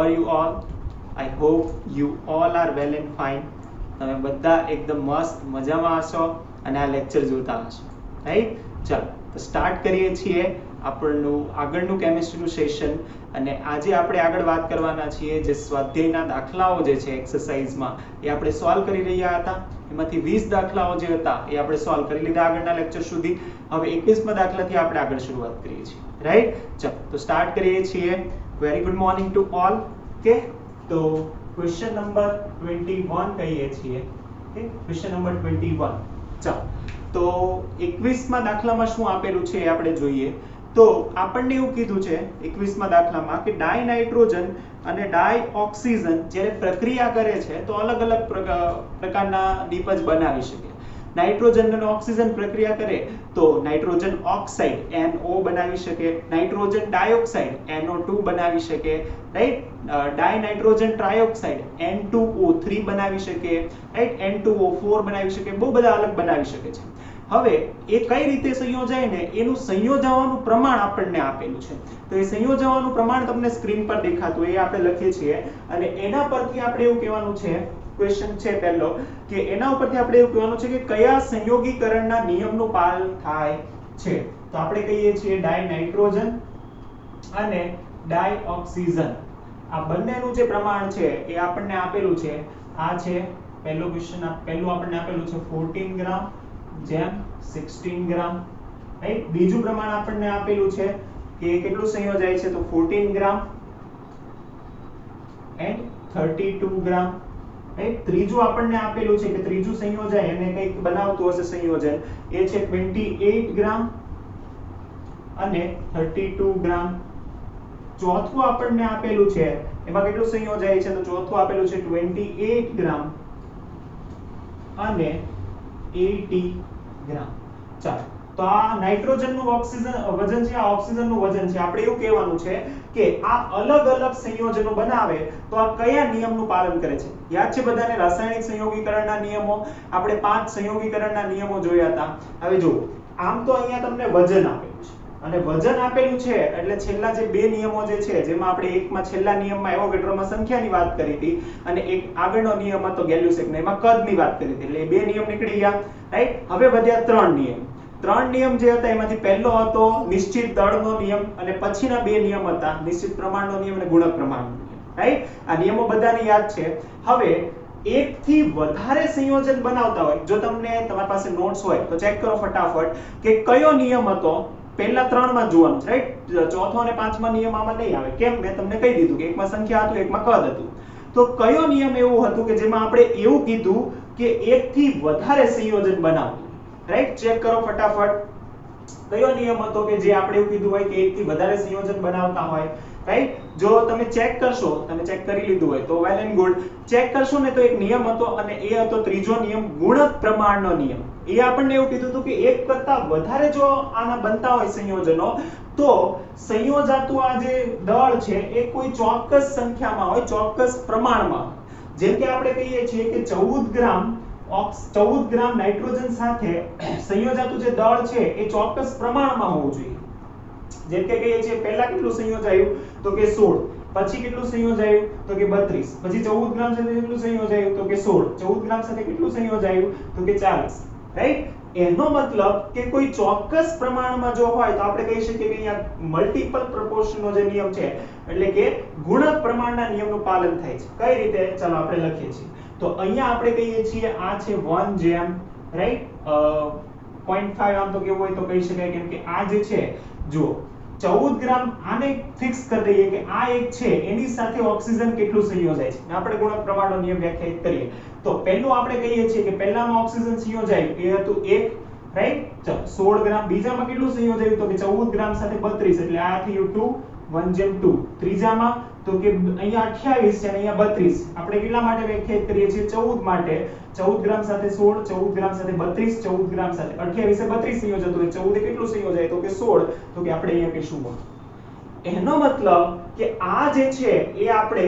Are you all? I hope you all are well and fine. તમે બધા એકદમ મસ્ત મજામાં હશો અને આ લેક્ચર જોતા હશો, રાઈટ? ચાલો તો સ્ટાર્ટ કરીએ છીએ આપણનું આગળનું કેમિસ્ટ્રીનું સેશન. અને આજે આપણે આગળ વાત કરવાના છીએ જે સ્વાધ્યાયના દાખલાઓ જે છે એક્સરસાઇઝમાં એ આપણે સોલ્વ કરી રહ્યા હતા. એમાંથી 20 દાખલાઓ જે હતા એ આપણે સોલ્વ કરી લીધા આગળના લેક્ચર સુધી. હવે 21મા દાખલાથી આપણે આગળ શરૂઆત કરીએ છીએ, રાઈટ? ચાલો તો સ્ટાર્ટ કરીએ છીએ. Very good morning to all. Okay, તો ક્વેશ્ચન નંબર 21 કહીએ છીએ. Okay, question number 21. ચાલો તો 21મા દાખલામાં શું આપેલું છે એ આપણે જોઈએ. તો આપણને એવું કીધું છે 21મા દાખલામાં કે ડાયનાઇટ્રોજન અને ડાયઓક્સિજન જ્યારે પ્રક્રિયા કરે છે તો અલગ અલગ પ્રકારના નિપજ બનાવી શકે. નાઇટ્રોજન અને ઓક્સિજન પ્રક્રિયા કરે તો નાઇટ્રોજન ઓક્સાઇડ NO બનાવી શકે, નાઇટ્રોજન ડાયોક્સાઇડ NO2 બનાવી શકે, રાઈટ? ડાયનાઇટ્રોજન ટ્રાયોક્સાઇડ N2O3 બનાવી શકે, રાઈટ? N2O4 બનાવી શકે, બહુ બધા અલગ બનાવી શકે છે. હવે એ કઈ રીતે સંયોજાય ને એનું સંયોજવાનું પ્રમાણ આપણને આપેલું છે. તો એ સંયોજવાનું પ્રમાણ તમને સ્ક્રીન પર દેખાતું એ આપણે લખીએ છીએ અને એના પરથી આપણે એવું કહેવાનું છે, ક્વેશ્ચન છે પહેલો કે એના ઉપરથી આપણે એવું કહેવાનું છે કે કયા સંયોગીકરણના નિયમનું પાલન થાય છે. તો આપણે કહીએ છીએ ડાયનાઇટ્રોજન અને ડાયઓક્સિજન આ બંનેનું જે પ્રમાણ છે એ આપણને આપેલું છે. આ છે પહેલો ક્વેશ્ચન. પહેલું આપણને આપેલું છે 14 ગ્રામ જેમ 16 ગ્રામ, રાઈટ? બીજું પ્રમાણ આપણને આપેલું છે કે કેટલું સંયોજાય છે તો 14 ગ્રામ એન્ડ 32 ગ્રામ, રાઈટ? ત્રીજું આપણને આપેલું છે કે ત્રીજું સંયોજાય અને કંઈક બનાવતું હશે સંયોજન, એ છે 28 ગ્રામ અને 32 ગ્રામ. ચોથું આપણને આપેલું છે એમાં કેટલું સંયોજાય છે તો ચોથું આપેલું છે 28 ગ્રામ અને 80 ગ્રામ. ચાલો તો આ નાઇટ્રોજનનું ઓક્સિજન વજન છે, આ ઓક્સિજનનું વજન છે. આપણે એવું કહેવાનું છે કે આ અલગ અલગ સંયોજનો બનાવે તો આ કયા નિયમનું પાલન કરે છે. યાદ છે બધાને રાસાયણિક સંયોગીકરણના નિયમો? આપણે 5 સંયોગીકરણના નિયમો જોયા હતા. હવે જુઓ, આમ તો અહીંયા તમને વજન આપેલું છે અને વજન આપેલું છે એટલે છેલ્લા જે બે નિયમો જે છે જેમાં આપણે એકમાં છેલ્લા નિયમમાં એવોગેડ્રોમાં સંખ્યાની વાત કરી હતી અને એક આગળનો નિયમ હતો ગેલ્યુસેકનો એમાં કદની વાત કરી હતી. એટલે એ બે નિયમ નીકળી ગયા, રાઈટ? હવે વધ્યા 3 નિયમ. 3 નિયમ જે હતા એમાંથી પહેલો હતો નિશ્ચિત દળનો નિયમ અને પછીના બે નિયમ હતા નિશ્ચિત પ્રમાણનો નિયમ અને ગુણક પ્રમાણનો નિયમ, રાઈટ? આ નિયમો બધાને યાદ છે. હવે એક થી વધારે સંયોજન બનાવતા હોય, જો તમને તમારી પાસે નોટ્સ હોય તો ચેક કરો ફટાફટ કે કયો નિયમ હતો. પહેલા 3 માં જોવાનું છે, રાઈટ? ચોથો અને પાંચમા નિયમ આમાં નહીં આવે. કેમ? મેં તમને કહી દીધું કે એકમાં સંખ્યા હતું, એકમાં કદ હતું. તો કયો નિયમ એવું હતું કે જેમાં આપણે એવું કીધું કે એક થી વધારે સંયોજન બનાવવું, રાઈટ? ચેક કરો ફટાફટ કયો નિયમ હતો કે જે આપણે એવું કીધું હોય કે એક થી વધારે સંયોજન બનાવતા હોય, રાઈટ? જો તમે ચેક કરશો, તમે ચેક કરી લીધું હોય તો વેલ એન્ડ ગુડ. ચેક કરશો ને તો એક નિયમ હતો અને એ હતો ત્રીજો નિયમ, ગુણક પ્રમાણનો નિયમ. એ આપણને એવું કીધું હતું કે એક કરતા વધારે જો આના બનતા હોય સંયોજનો તો સંયોજાતું આ જે દળ છે એ કોઈ ચોક્કસ સંખ્યામાં હોય, ચોક્કસ પ્રમાણમાં. જેમ કે આપણે કહીએ છીએ કે 14 ગ્રામ નાઇટ્રોજન સાથે સંયોજાતું જે દળ છે એ ચોક્કસ પ્રમાણમાં હોવું જોઈએ. જેમ કે કહીએ છીએ પહેલા કેટલું સંયોજાયું તો કે 16, પછી કેટલું સંયોજાયું તો કે 32, પછી 14 ગ્રામ સાથે કેટલું સંયોજાયું તો કે 16, 14 ગ્રામ સાથે કેટલું સંયોજાયું તો કે 40, રાઈટ? એનો મતલબ કે કોઈ ચોક્કસ પ્રમાણમાં જો હોય તો આપણે કહી શકીએ કે અહીંયા મલ્ટીપલ પ્રોપોર્શનનો જે નિયમ છે એટલે કે ગુણક પ્રમાણના નિયમનું પાલન થાય છે. કઈ રીતે? ચાલો આપણે લખીએ છીએ. તો અહીંયા આપણે કહીએ છીએ આ છે 1 જેમ, રાઈટ? 0.5 આમ તો કેવું હોય તો કહી શકાય કેમ કે આ જે છે જુઓ 14 ગ્રામ આને ફિક્સ કરી દઈએ કે આ એક છે એની સાથે ઓક્સિજન કેટલું સંયોજાય છે. આપણે ગુણક પ્રમાણનો નિયમ વ્યાખ્યાયિત કરીએ તો પહેલું આપણે કહીએ છીએ કે પહેલામાં ઓક્સિજન સંયોજાય એ હતું 1, રાઈટ? ચલો 16 ગ્રામ. બીજામાં કેટલું સંયોજાયું તો કે 14 ગ્રામ સાથે 32 એટલે આ થયું 2, 1:2. ત્રીજામાં તો કે અહીંયા 28 છે અને અહીંયા 32. આપણે કેટલા માટે વ્યાખ્યાયિત કરીએ છીએ 14 માટે. 14 ગ્રામ સાથે 16, 14 ગ્રામ સાથે 32, 14 ગ્રામ સાથે 28 એ 32 સંયોજતું હોય. 14 એ કેટલું સંયોજાય તો કે 16, તો કે આપણે અહીંયા કહીશું 1. એનો મતલબ કે આ જે છે એ આપણે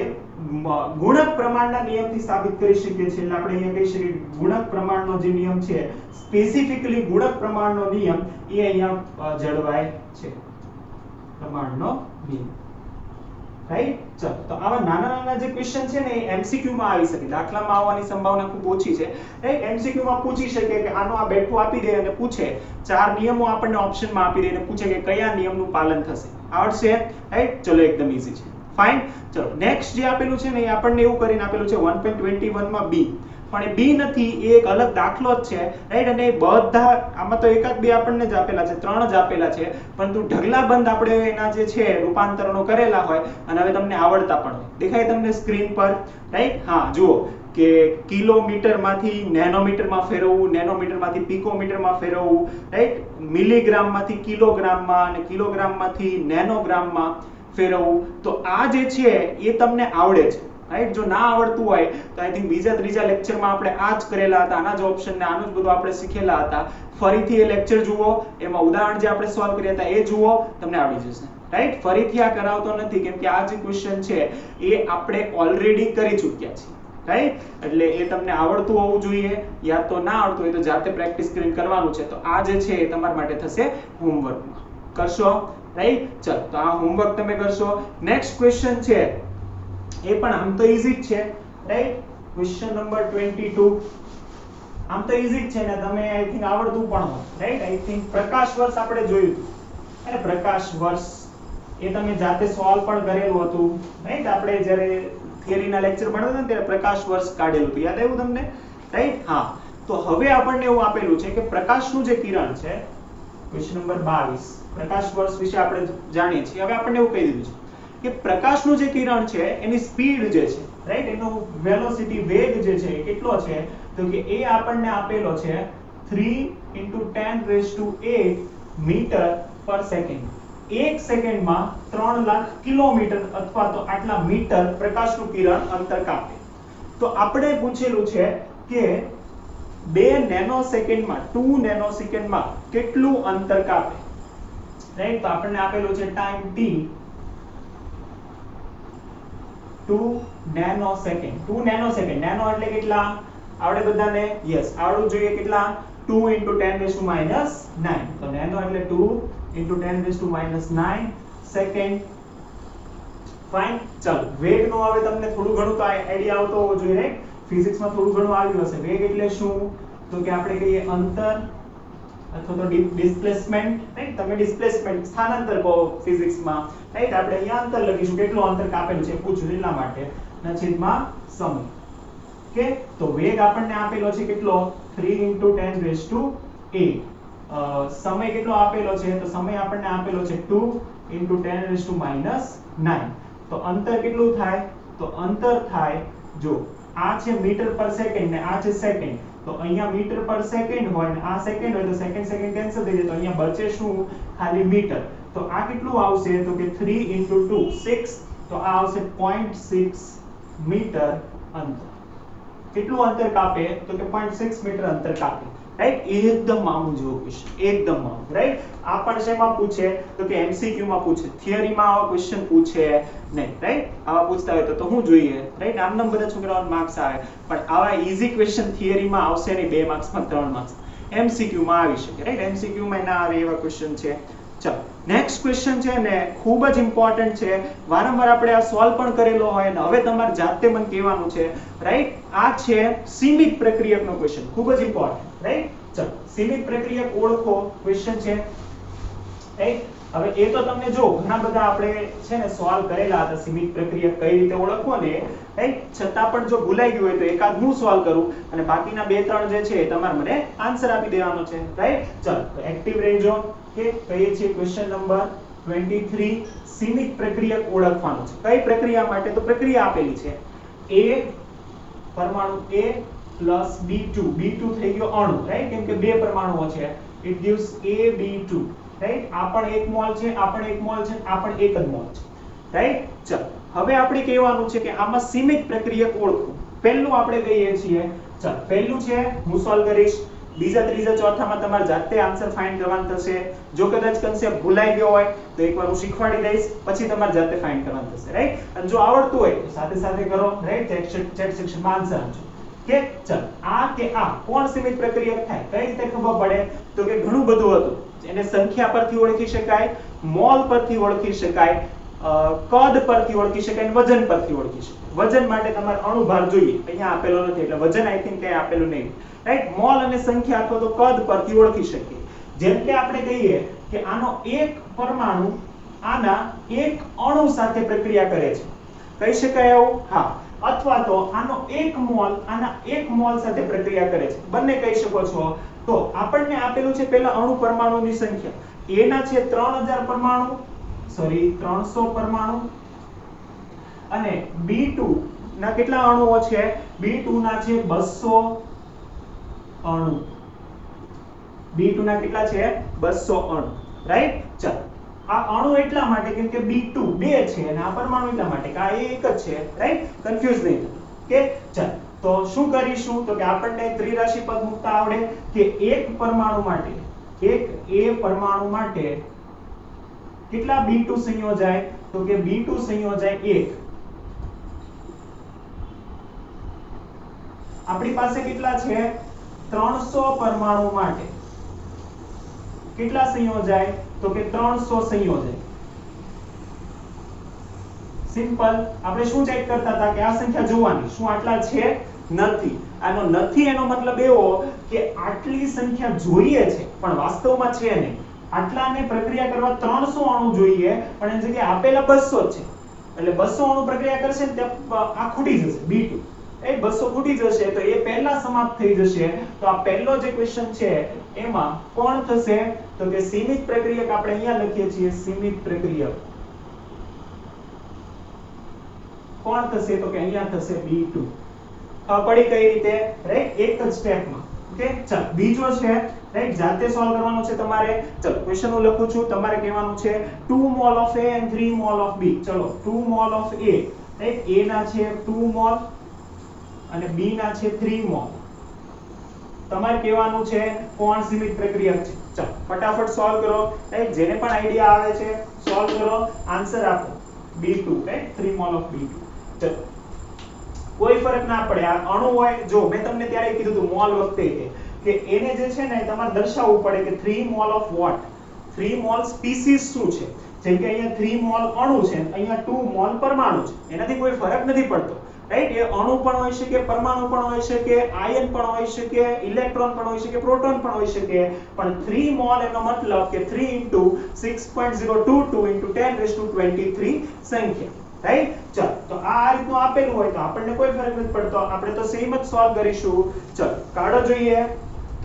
ગુણક પ્રમાણના નિયમથી સાબિત કરી શકીએ છીએ. એટલે આપણે અહીંયા કહી શકીએ ગુણક પ્રમાણનો જે નિયમ છે, સ્પેસિફિકલી ગુણક પ્રમાણનો નિયમ એ અહીંયા જળવાય છે. પ્રમાણનો નિયમ. રાઈટ. ચલો તો આવા નાના નાના જે ક્વેશ્ચન છે ને એ એમસીક્યુ માં આવી શકે, દાખલામાં આવવાની સંભાવના ખૂબ ઓછી છે. રાઈટ, એમસીક્યુ માં પૂછી શકે કે આનો આ બેઠું આપી દે અને પૂછે, 4 નિયમો આપણને ઓપ્શનમાં આપી દે અને પૂછે કે કયા નિયમનું પાલન થશે. આવડશે? રાઈટ, ચલો એકદમ ઈઝી છે. ફાઇન. ચલો નેક્સ્ટ જે આપેલું છે ને એ આપણને એવું કરીને આપેલું છે 1.21 માં બી, પણ એ બી નથી, એ એક અલગ દાખલો જ છે. રાઈટ, અને બધા આમાં તો એકાદ બે આપણને જ આપેલા છે, 3 જ આપેલા છે, પરંતુ ઢગલાબંધ આપણે એના જે છે રૂપાંતરણો કરેલા હોય અને હવે તમને આવડતા પણ હોય. દેખાય તમને સ્ક્રીન પર? રાઈટ, હા જુઓ કે કિલોમીટરમાંથી નેનોમીટરમાં ફેરવવું, નેનોમીટરમાંથી પિકોમીટરમાં ફેરવવું, રાઈટ, મિલીગ્રામમાંથી કિલોગ્રામમાં અને કિલોગ્રામમાંથી નેનોગ્રામમાં ફેરવવું. તો આ જે છે એ તમને આવડે છે. રાઈટ, જો ના આવડતું હોય તો આઈ થિંક બીજા ત્રીજા લેક્ચરમાં આપણે આ જ કરેલા હતા, આના જ ઓપ્શન ને આનું જ બધું આપણે શીખેલા હતા. ફરીથી એ લેક્ચર જુઓ, એમાં ઉદાહરણ જે આપણે સોલ્વ કર્યા હતા એ જુઓ, તમને આવડી જશે. રાઈટ, ફરીથી આ કરાવતો નથી કેમ કે આ જે ક્વેશ્ચન છે એ આપણે ઓલરેડી કરી ચૂક્યા છીએ. રાઈટ, એટલે એ તમને આવડતું હોવું જોઈએ, યા તો ના આવડતું હોય તો જાતે પ્રેક્ટિસ કરીને કરવાનું છે. તો આ જે છે એ તમારા માટે થશે હોમવર્કમાં. કરશો? રાઈટ, ચલો તો આ હોમવર્ક તમે કરશો. નેક્સ્ટ ક્વેશ્ચન છે એ પણ આમ તો ઈઝી જ છે. રાઈટ, ક્વેશ્ચન નંબર 22 આમ તો ઈઝી જ છે ને તમે આઈ થિંક આવડતું પણ હોય. રાઈટ, આઈ થિંક પ્રકાશ વર્ષ આપણે જોયું હતું, અને પ્રકાશ વર્ષ એ તમે જાતે સોલ્વ પણ કરેલું હતું. રાઈટ, આપણે જ્યારે થિયરીના લેક્ચર ભણતા હતા ને ત્યારે પ્રકાશ વર્ષ કાઢેલું હતું, યાદ આવ્યું તમને? રાઈટ, હા. તો હવે આપણને એવું આપેલું છે કે પ્રકાશનું જે કિરણ છે, ક્વેશ્ચન નંબર 22, પ્રકાશ વર્ષ વિશે આપણે જાણીએ છીએ. હવે આપણને એવું કહી દીધું છે કે પ્રકાશનું જે કિરણ છે એની સ્પીડ જે છે, રાઈટ, એનો વેલોસિટી વેગ જે છે એ કેટલો છે? તો કે એ આપણને આપેલો છે 3 × 10⁸ મીટર પર સેકન્ડ. 1 સેકન્ડમાં 3 લાખ કિલોમીટર અથવા તો આટલા મીટર પ્રકાશનું કિરણ અંતર કાપે. તો આપણે પૂછેલું છે કે 2 નેનોસેકન્ડમાં 2 નેનોસેકન્ડમાં કેટલું અંતર કાપે. રાઈટ, તો આપણને આપેલું છે time t 2 nanosecond. 2 nanosecond, nano એટલે કેટલા આવડે બધાને? યસ, આવડવું જોઈએ. કેટલા? 2 × 10⁻⁹. તો નેનો એટલે 2 × 10⁻⁹ સેકન્ડ. ફાઇન. ચલો વેગનો હવે તમને થોડું ઘણું તો આઈડિયા આવતો હોવો જોઈએ. રાઈટ, ફિઝિક્સમાં થોડું ઘણું આવ્યું હશે. વેગ એટલે શું? તો કે આપણે કહીએ અંતર અથવા તો ડિસ્પ્લેસમેન્ટ. રાઈટ, તમે ડિસ્પ્લેસમેન્ટ સ્થાનાંતર કહો ફિઝિક્સમાં. રાઈટ, આપણે અહીંયા અંતર લખીશું, કેટલું અંતર કાપેલું છે પૂછ્યું એટલા માટે, ના છેદમાં સમય. ઓકે, તો વેગ આપણને આપેલો છે કેટલો? 3 × 10⁸. સમય કેટલો આપેલો છે? તો સમય આપણને આપેલો છે 2 × 10⁻⁹. તો અંતર કેટલું થાય? તો અંતર થાય, જો આ છે મીટર પર સેકન્ડ ને આ છે સેકન્ડ, તો અહીંયા મીટર પર સેકન્ડ હોય ને આ સેકન્ડ હોય તો સેકન્ડ સેકન્ડ કેન્સલ થઈ જાય, તો અહીંયા બચે શું? ખાલી મીટર. તો આ કેટલું આવશે? તો કે 3 × 2 6, તો આ આવશે 0.6 મીટર અંતર. કેટલું અંતર કાપે? તો કે 0.6 મીટર અંતર કાપે. રાઈટ, એકદમ મામૂલ જેવો ક્વેશ્ચન, એકદમ મામૂલ. રાઈટ, આ પણ શેમાં પૂછે? તો કે એમસીક્યુ માં પૂછે, થિયરીમાં આવા ક્વેશ્ચન પૂછે નહીં. રાઈટ, આવા પૂછતા હોય તો હું જોઈએ. રાઈટ, આમનામ બધા છોકરાઓને માર્ક્સ આવે, પણ આવા ઈઝી ક્વેશ્ચન થિયરીમાં આવશે નહીં, 2 માર્ક્સમાં 3 માર્ક્સ. એમસીક્યુ માં આવી શકે. રાઈટ, એમસીક્યુ માં ના આવે એવા ક્વેશ્ચન છે. ચલો નેક્સ્ટ ક્વેશ્ચન છે ને ખૂબ જ ઇમ્પોર્ટન્ટ છે, વારંવાર આપણે આ સોલ્વ પણ કરેલો હોય અને હવે તમારે જાતે મને કહેવાનું છે. રાઈટ, આ છે સીમિત પ્રક્રિયકનો ક્વેશ્ચન, ખૂબ જ ઇમ્પોર્ટન્ટ. રાઈટ, ચલો સીમિત પ્રક્રિયક ઓળખો ક્વેશ્ચન છે. રાઈટ, હવે એ તો તમને જો ઘણા બધા આપણે છે ને સોલ્વ કરેલા હતા, સીમિત પ્રક્રિયક કઈ રીતે ઓળખવો ને. રાઈટ, છતાં પણ જો ભૂલાઈ ગયું હોય તો એકાદ હું સોલ્વ કરું અને બાકીના 2-3 જે છે તમારે મને આન્સર આપી દેવાનો છે. રાઈટ, ચલો તો એક્ટિવ રહેજો. કે કહીએ છીએ ક્વેશ્ચન નંબર 23, સીમિત પ્રક્રિયક ઓળખવાનું છે. કઈ પ્રક્રિયા માટે? તો પ્રક્રિયા આપેલી છે A પરમાણુ A + B2. B2 થઈ ગયો અણુ. રાઈટ, કેમ કે 2 પરમાણુઓ છે. It gives AB2. રાઈટ, આ પણ 1 મોલ છે, આ પણ 1 મોલ છે, આ પણ 1 જ મોલ છે. રાઈટ, ચલો હવે આપણે કહેવાનું છે કે આમાં સીમિત પ્રક્રિયક ઓળખો. પહેલું આપણે કહીએ છીએ, ચલો પહેલું છે હું સોલ્વ કરીશ, બીજા ત્રીજા ચોથામાં તમારે જાતે આન્સર ફાઇન્ડ કરવાનું થશે. જો કદાચ કન્સેપ્ટ ભૂલાઈ ગયો હોય તો એકવાર હું શીખવાડી દઈશ, પછી તમારે જાતે ફાઇન્ડ કરવાનું થશે. રાઈટ, અને જો આવડતું હોય તો સાથે સાથે કરો. રાઈટ, ચેટ સેક્શનમાં આન્સર આપજો. કે ચલ આ કે આ કોણ સીમિત પ્રક્રિયક થાય? કઈ રીતે ખબર પડે? તો કે ઘણું બધું હતું. એને સંખ્યા પરથી ઓળખી શકાય, મોલ પરથી ઓળખી શકાય, કદ પરથી ઓળખી શકાય અને વજન પરથી ઓળખી શકાય। વજન માટે તમારે અણુભાર જોઈએ, અહીંયા આપેલો નથી એટલે વજન આઈ થિંક કે આપેલું નહીં, રાઈટ। મોલ અને સંખ્યા અથવા તો કદ પરથી ઓળખી શકીએ। જેમ કે આપણે કહીએ કે આનો એક પરમાણુ આના એક અણુ સાથે પ્રક્રિયા કરે છે, કહી શકાય એવું? હા। અથવા તો આનો એક મોલ આના એક મોલ સાથે પ્રક્રિયા કરે છે, બંને કહી શકો છો। તો આપણને આપેલું છે પહેલા અણુ પરમાણુની સંખ્યા, A ના છે 3000 પરમાણુ, સોરી 300 પરમાણુ, અને B2 ના કેટલા અણુઓ છે? B2 ના છે 200 અણુ। B2 ના કેટલા છે? 200 અણુ, રાઈટ। ચાલો, આ અણુ એટલા માટે કેમ કે B2 બે છે અને આ પરમાણુ એટલા માટે કે આ એક જ છે, રાઈટ। કન્ફ્યુઝ નહીં થતા, ઓકે। ચાલો, તો શું કરીશું તો કે આપણને ત્રિરાશી પદ મુકતા આવડે કે એક પરમાણુ માટે, એક A પરમાણુ માટે કેટલા B2 સંયોજાય તો કે B2 સંયોજાય 1। આપણી પાસે કેટલા છે? 300 પરમાણુ માટે કેટલા સંયોજાય તો કે 300 સંયોજાય। સિમ્પલ। આપણે શું ચેક કરતા હતા કે આ સંખ્યા જોવાની, શું આટલા છે? નથી। આનો નથી એનો મતલબ એવો કે આટલી સંખ્યા જોઈએ છે પણ વાસ્તવમાં છે નહીં। આટલાને પ્રક્રિયા કરવા 300 અણુ જોઈએ પણ એની જગ્યાએ આપેલા 200 છે, એટલે 200 અણુ પ્રક્રિયા કરશે ને તે આ ખૂટી જશે B2, એ 200 ખૂટી જશે તો એ પહેલા સમાપ્ત થઈ જશે। તો આ પહેલો જે ક્વેશ્ચન છે એમાં કોણ થશે તો કે સીમિત પ્રક્રિયક। આપણે અહીંયા લખીએ છીએ સીમિત પ્રક્રિયક, કોણ થશે તો કે અહીંયા થશે B2। પડી કઈ રીતે? રાઈટ, એક જ સ્ટેપમાં, ઓકે। ચાલો, બીજો છે, રાઈટ, જાતે સોલ્વ કરવાનો છે તમારે। ચલો, ક્વેશ્ચન હું લખું છું, તમારે કહેવાનું છે 2 mall of A and 3 mall of B। ચલો, 2 mall of A, right, A ના છે 2 મોલ અને B ના છે 3 મોલ। તમારે કહેવાનું છે કોણ સીમિત પ્રક્રિયક છે। ચાલો, ફટાફટ સોલ્વ કરો, રાઈટ, જેને પણ આઈડિયા આવે છે સોલ્વ કરો, આન્સર આપો। B2, right, 3 mall of B2। ચલો, કોઈ ફરક ના પડે, આ અણુ હોય, જો મેં તમને ત્યારે કીધું હતું મોલ વખતે કે એને જે છે ને તમારે દર્શાવવું પડે કે 3 mall of what, 3 mall species શું છે। જેમ કે અહીંયા 3 મોલ અણુ છે, અહીંયા 2 મોલ પરમાણુ છે, એનાથી કોઈ ફરક નથી પડતો, રાઈટ। એ અણુ પણ હોઈ શકે, પરમાણુ પણ હોઈ શકે, આયન પણ હોઈ શકે, ઇલેક્ટ્રોન પણ હોઈ શકે, પ્રોટોન પણ હોઈ શકે, પણ 3 મોલ એનો મતલબ કે 3 into 6.022 into 10⁻23 સંખ્યા, રાઈટ। ચાલો, તો આ રીતનું આપેલું હોય તો આપણને કોઈ ફરક નથી પડતો, આપણે તો સેમ જ સોલ્વ કરીશું। ચલો, કાઢો જોઈએ,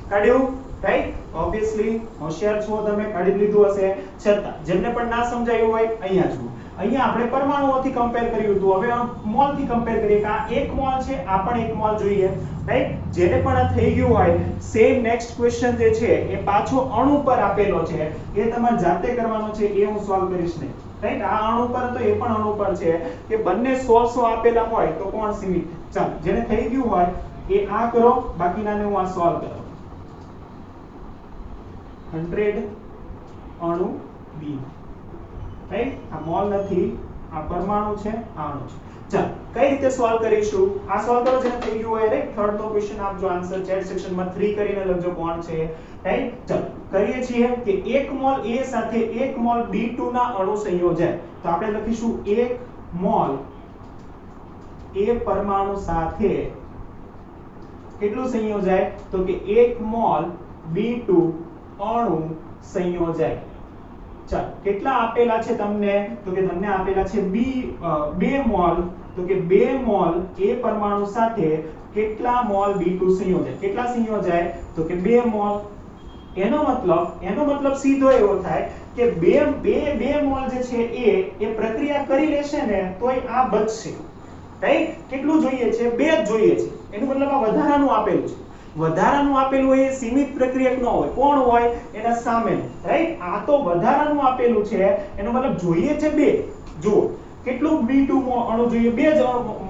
કાઢ્યું, રાઈટ, ઓબ્વિયસલી હોશિયાર છો તમે, કાઢી લીધું હશે। છતાં જેમને પણ ના સમજાયું હોય અહીંયા જુઓ, અહીંયા આપણે પરમાણુઓથી કમ્પેર કર્યું હતું, હવે મોલથી કમ્પેર કરીએ કે આ 1 મોલ છે, આ પણ 1 મોલ જોઈએ, રાઈટ। જેને પણ આ થઈ ગયું હોય, સેમ નેક્સ્ટ ક્વેશ્ચન જે છે એ પાછો અણુ પર આપેલો છે, એ તમારે જાતે કરવાનો છે, એ હું સોલ્વ કરીશ નહીં, રાઈટ। આ અણુ પર તો એ પણ અણુ પર છે કે બંને 100 આપેલા હોય તો કોણ સીમિત। ચાલો, જેને થઈ ગયું હોય એ આ કરો, બાકીનાને હું આ સોલ્વ કરાવું। 100 અણુ B, રાઈટ, આ મોલ નથી, આ પરમાણુ છે, આ અણુ છે। ચાલો, કઈ રીતે સોલ્વ કરીશું? આ સોલ્વ કરો જેને થઈ ગયું હોય, રાઈટ। થર્ડ નો ક્વેશ્ચન આપજો, આન્સર ચેટ સેક્શનમાં 3 કરીને લખજો કોણ છે, રાઈટ। ચાલો, કરીએ છીએ કે 1 મોલ A સાથે 1 મોલ B2 ના અણુ સંયોજાય, તો આપણે લખીશું 1 મોલ A પરમાણુ સાથે કેટલું સંયોજાય તો કે 1 મોલ B2 અણુ સંયોજાય। ચાલો, કેટલા આપેલા છે તમને તો કે તમને આપેલા છે 2 મોલ, તો કે 2 મોલ A પરમાણુ સાથે કેટલા મોલ B2 સંયોજાય। કેટલા સંયોજાય તો કે 2 મોલ। એનો મતલબ સીધો એવો થાય કે બે મોલ જે છે એ પ્રક્રિયા કરી લેશે ને તોય આ બચશે, રાઈટ। કેટલું જોઈએ છે? 2 જ જોઈએ છે, એનો મતલબ આ વધારાનું આપેલું છે। વધારાનું આપેલું હોય એ સીમિત પ્રક્રિયક ન હોય, કોણ હોય? એના સામેનું, રાઈટ। આ તો વધારાનું આપેલું છે, એનો મતલબ જોઈએ છે 2। જુઓ, કેટલું B2 અણુ જોઈએ? 2 જ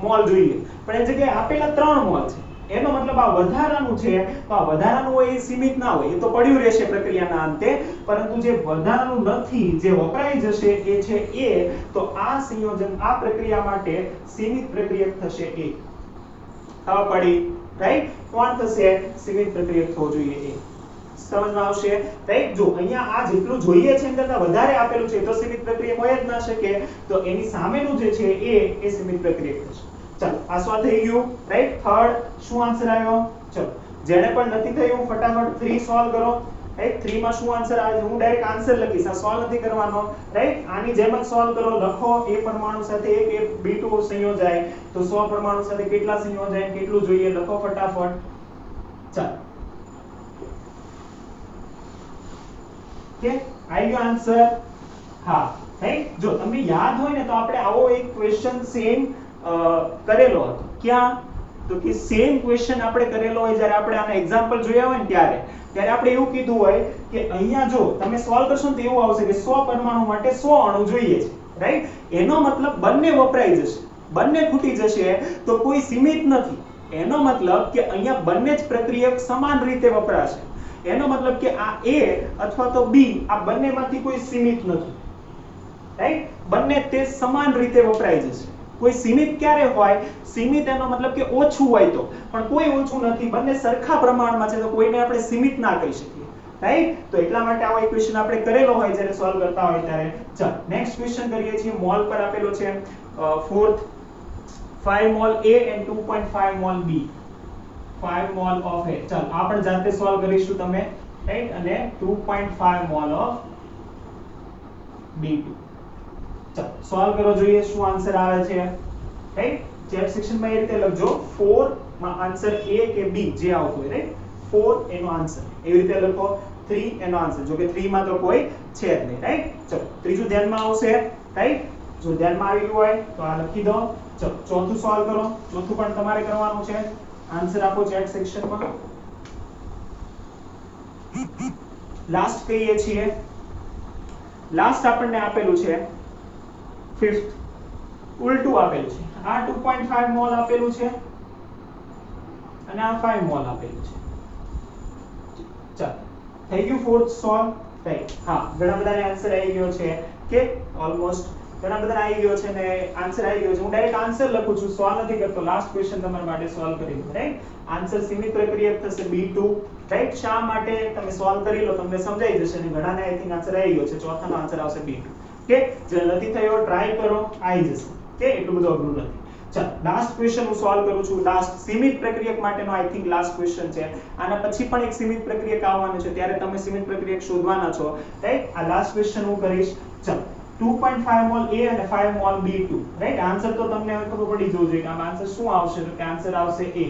મોલ જોઈએ, પણ એ જગ્યાએ આપેલા 3 મોલ છે, એનો મતલબ આ વધારાનું છે, તો આ વધારાનું હોય એ સીમિત ના હોય, એ તો પડ્યું રહેશે પ્રક્રિયાના અંતે, પરંતુ જે વધારાનું નથી, જે વપરાઈ જશે એ છે A, તો આ સંયોજન, આ પ્રક્રિયા માટે સીમિત પ્રક્રિયક થશે A। ખબર પડી, રાઈટ। કોણ થશે? સીમિત પ્રક્રિયક થવો જોઈએ A। સમજમાં આવશે રાઈટ જો અહીંયા આ જેટલું જોઈએ છે એના કરતા વધારે આપેલું છે તો સીમિત પ્રક્રિયક હોય જ ના શકે તો એની સામેનું જે છે એ સીમિત પ્રક્રિયક થશે ચાલો આ સોલ્વ થઈ ગયું રાઈટ થર્ડ શું આન્સર આવ્યો ચલો જેને પણ નથી થયું ફટાફટ 3 સોલ્વ કરો રાઈટ 3 માં શું આન્સર આવે છે હું ડાયરેક્ટ આન્સર લખીશ આ સોલ્વ નથી કરવાનો રાઈટ આની જેમ જ સોલ્વ કરો લખો એ પરમાણુ સાથે એક B2 સંયોજાય તો 100 પરમાણુ સાથે કેટલા સંયોજાય કેટલું જોઈએ લખો ફટાફટ ચાલો કે આવી ગયો આન્સર હા રાઈટ જો તમને યાદ હોય ને તો આપણે આવો એક ક્વેશ્ચન સેમ કરેલો હતો ક્યાં તો કે સેમ ક્વેશ્ચન આપણે કરેલો હોય જ્યારે આપણે આના એક્ઝામ્પલ જોયા હોય ને ત્યારે આપણે એવું કીધું હોય કે અહીંયા જો તમે સોલ્વ કરશો ને તો એવું આવશે કે 100 પરમાણુ માટે 100 અણુ જોઈએ છે રાઈટ એનો મતલબ બંને વપરાઈ જશે બંને ખૂટી જશે તો કોઈ સીમિત નથી એનો મતલબ કે અહીંયા બંને જ પ્રક્રિયક સમાન રીતે વપરાશે એનો મતલબ કે આ A અથવા તો B આ બંનેમાંથી કોઈ સીમિત નથી રાઈટ બંને તે સમાન રીતે વપરાઈ જશે કોઈ સીમિત ક્યારે હોય સીમિત એનો મતલબ કે ઓછું હોય તો પણ કોઈ ઓછું નથી બંને સરખા પ્રમાણમાં છે તો કોઈને આપણે સીમિત ના કહી શકીએ રાઈટ તો એટલા માટે આવો ઇક્વેશન આપણે કરેલો હોય જ્યારે સોલ્વ કરતા હોય ત્યારે ચાલ નેક્સ્ટ ક્વેશ્ચન કરીએ છીએ મોલ પર આપેલો છે fourth 5 mol A and 2.5 mol B 5 mol of A ચાલ આ પણ જાતે સોલ્વ કરીશું તમે રાઈટ અને 2.5 mol of B2 ચાલ સોલ્વ કરો જોઈએ શું આન્સર આવે છે રાઈટ ચેટ સેક્શન માં એ રીતે લખજો 4 માં આન્સર A કે B જે આવતો હોય રાઈટ 4 એનો આન્સર એવી રીતે લખો 3 એનો આન્સર જો કે 3 માં તો કોઈ છે જ નહીં રાઈટ ચલો ત્રીજું ધ્યાનમાં આવશે રાઈટ જો ધ્યાનમાં આવી ગયું હોય તો આ લખી દો ચલો ચોથું સોલ્વ કરો ચોથું પણ તમારે કરવાનું છે આન્સર આપો ચેટ સેક્શનમાં લાસ્ટ કહીએ છીએ લાસ્ટ આપણને આપેલું છે ફિફ્થ ઉલટું આપેલું છે આ 2.5 મોલ આપેલું છે અને આ 5 મોલ આપેલું છે ચાલો થઈ ગયું ફોર્થ સોલ્વ રાઈટ હા ઘણા બધાને આન્સર આવી ગયો છે કે ઓલમોસ્ટ ઘણા બધાને આવી ગયો છે ને આન્સર આવી ગયો છે હું ડાયરેક્ટ આન્સર લખું છું સોલ્વ નથી કરતો લાસ્ટ ક્વેશ્ચન તમારા માટે સોલ્વ કરી દઉં રાઈટ આન્સર સીમિત પ્રક્રિયક થશે B2 રાઈટ શા માટે તમે સોલ્વ કરી લો તમને સમજાઈ જશે અને ઘણાને આઈ થિંક આન્સર આવી ગયો છે ચોથાનો આન્સર આવશે B2 કે જે નથી થયો ટ્રાય કરો આવી જશે કે એટલું બધું અઘરું નથી ચાલો લાસ્ટ ક્વેશ્ચન હું સોલ્વ કરું છું લાસ્ટ સીમિત પ્રક્રિયક માટેનો આઈ થિંક લાસ્ટ ક્વેશ્ચન છે આના પછી પણ એક સીમિત પ્રક્રિયક આવવાનું છે ત્યારે તમે સીમિત પ્રક્રિયક શોધવાના છો રાઈટ આ લાસ્ટ ક્વેશ્ચન હું કરીશ ચાલો 2.5 મોલ A અને 5 મોલ B2 રાઈટ આન્સર તો તમને હવે ખબર પડી જવું જોઈએ કે આમાં આન્સર શું આવશે તો કે આન્સર આવશે A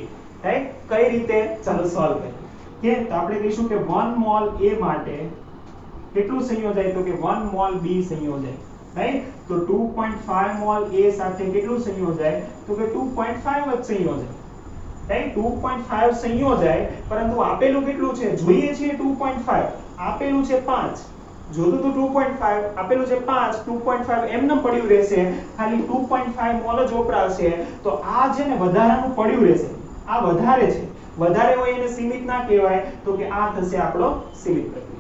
રાઈટ કઈ રીતે ચાલો સોલ્વ કરીએ કે તો આપણે કહીશું કે 1 મોલ A માટે કેટલું સંયોજાય તો કે 1 મોલ B સંયોજાય રાઈટ તો 2.5 મોલ A સાથે કેટલું સંયોજાય તો કે 2.5 જ સંયોજાય રાઈટ 2.5 સંયોજાય પરંતુ આપેલું કેટલું છે જોઈએ છે 2.5 આપેલું છે 5 જોતું તો 2.5 આપેલું છે 5 2.5 એમને પડ્યું રહેશે ખાલી 2.5 મોલ જ વપરાશે તો આ છે ને વધારાનું પડ્યું રહેશે આ વધારે છે વધારે હોય એને સીમિત ના કહેવાય તો કે આ થશે આપણો સીમિત પ્રક્રિયા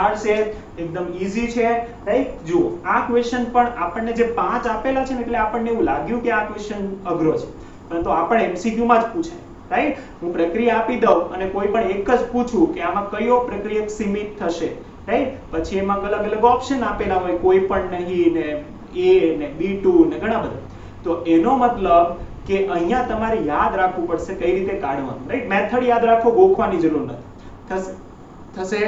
આ છે એકદમ ઈઝી છે રાઈટ જુઓ આ ક્વેશ્ચન પણ આપણને જે 5 આપેલા છે ને એટલે આપણને એવું લાગ્યું કે આ ક્વેશ્ચન અઘરો છે પરંતુ આપણે MCQ માં જ પૂછાય રાઈટ હું પ્રક્રિયા આપી દઉં અને કોઈ પણ એક જ પૂછું કે આમાં કયો પ્રક્રિયક સીમિત થશે રાઈટ પછી એમાં અલગ અલગ ઓપ્શન આપેલા હોય કોઈ પણ નહીં ને A ને B2 ને ઘણા બધા તો એનો મતલબ કે અહીંયા તમારે યાદ રાખવું પડશે કઈ રીતે કાઢવાનું રાઈટ મેથડ યાદ રાખો ગોખવાની જરૂર નથી થશે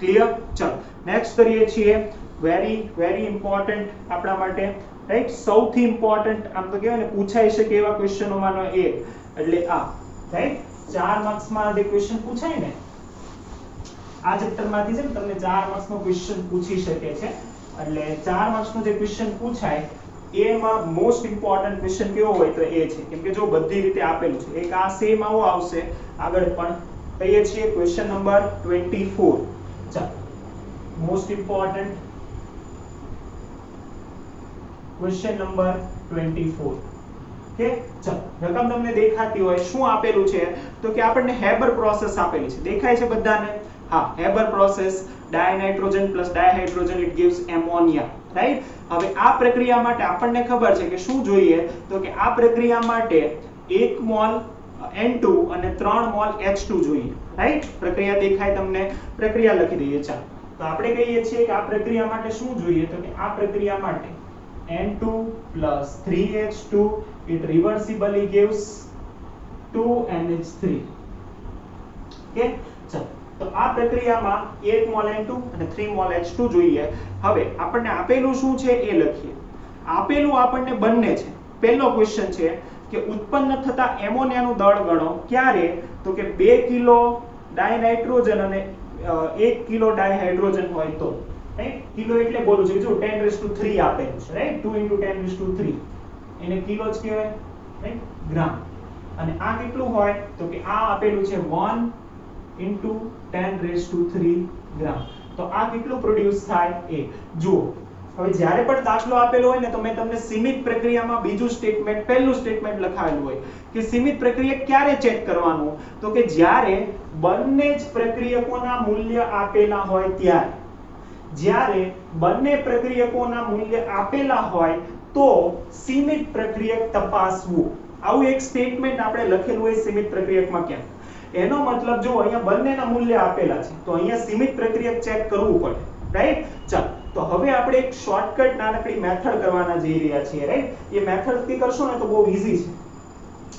ક્લિયર ચલો નેક્સ્ટ કરીએ છીએ વેરી ઇમ્પોર્ટન્ટ આપણા માટે રાઈટ સૌથી ઇમ્પોર્ટન્ટ આમ તો કહેવાય ને પૂછાઈ શકે એવા ક્વેશ્ચનોમાંનો એક એટલે આ રાઈટ 4 માર્ક્સમાં જે ક્વેશ્ચન પૂછાય ને આ ચેપ્ટરમાંથી છે ને તમને 4 માર્ક્સનો ક્વેશ્ચન પૂછી શકે છે એટલે 4 માર્ક્સનો જે ક્વેશ્ચન પૂછાય એમાં મોસ્ટ ઇમ્પોર્ટન્ટ ક્વેશ્ચન કેવો હોય તો એ છે કેમ કે જો બધી રીતે આપેલું છે એક આ સેમ આવો આવશે આગળ પણ કહીએ છીએ ક્વેશ્ચન નંબર 24 ચાલો મોસ્ટ ઇમ્પોર્ટન્ટ ક્વેશ્ચન નંબર 24 કે ચાલો રકમ તમને દેખાતી હોય શું આપેલું છે તો કે આપણને હેબર પ્રોસેસ આપેલી છે દેખાય છે બધાને હા Haber process dinitrogen plus dihydrogen it gives ammonia right હવે આ પ્રક્રિયા માટે આપણને ખબર છે કે શું જોઈએ તો કે આ પ્રક્રિયા માટે 1 મોલ N2 અને 3 મોલ H2 જોઈએ, રાઈટ? પ્રક્રિયા દેખાય તમને? પ્રક્રિયા લખી દઈએ. ચાલો, તો આપણે કહીએ છીએ કે આ પ્રક્રિયા માટે શું જોઈએ? તો કે આ પ્રક્રિયા માટે N2 plus 3H2 it reversibly gives 2NH3. Okay, ચાલો, તો આ પ્રક્રિયામાં 1 મોલ N2 અને 3 મોલ H2 જોઈએ. હવે આપણને આપેલું શું છે એ લખીએ. આપેલું આપણને બંને છે. પહેલો ક્વેશ્ચન છે કે ઉત્પન્ન થતા એમોનિયાનું દળ ગણો. ક્યારે? તો કે 2 કિલો ડાયનાઇટ્રોજન અને 1 કિલો ડાયહાઇડ્રોજન હોય તો, રાઈટ? કિલો એટલે બોલું છે જો 10⁻³ આપેલું છે, રાઈટ? 2 × 10⁻³ એને કિલો જ કહેવાય, રાઈટ? ગ્રામ. અને આ કેટલું હોય? તો કે આ આપેલું છે 1 × 10⁻³ ગ્રામ. તો આ કેટલું પ્રોડ્યુસ થાય એ જુઓ. હવે જ્યારે પણ દાખલો આપેલો હોય ને તો મેં તમને સીમિત પ્રક્રિયામાં બીજું સ્ટેટમેન્ટ, પહેલું સ્ટેટમેન્ટ લખાવેલું હોય કે સીમિત પ્રક્રિયક ક્યારે ચેક કરવાનું? તો કે જ્યારે બંને જ પ્રક્રિયકોના મૂલ્ય આપેલા હોય ત્યારે. જ્યારે બંને પ્રક્રિયકોના મૂલ્ય આપેલા હોય તો સીમિત પ્રક્રિયક તપાસવું. આવું એક સ્ટેટમેન્ટ આપણે લખેલું હોય સીમિત પ્રક્રિયકમાં ક્યાં. એનો મતલબ જો અહીંયા બંનેના મૂલ્ય આપેલા છે તો અહીંયા સીમિત પ્રક્રિયક ચેક કરવું પડે, રાઈટ? ચાલો, તો હવે આપણે એક શોર્ટકટ નાનકડી મેથડ કરવાના જઈ રહ્યા છીએ, રાઈટ? એ મેથડ થી કરશો ને તો બહુ ઈઝી છે.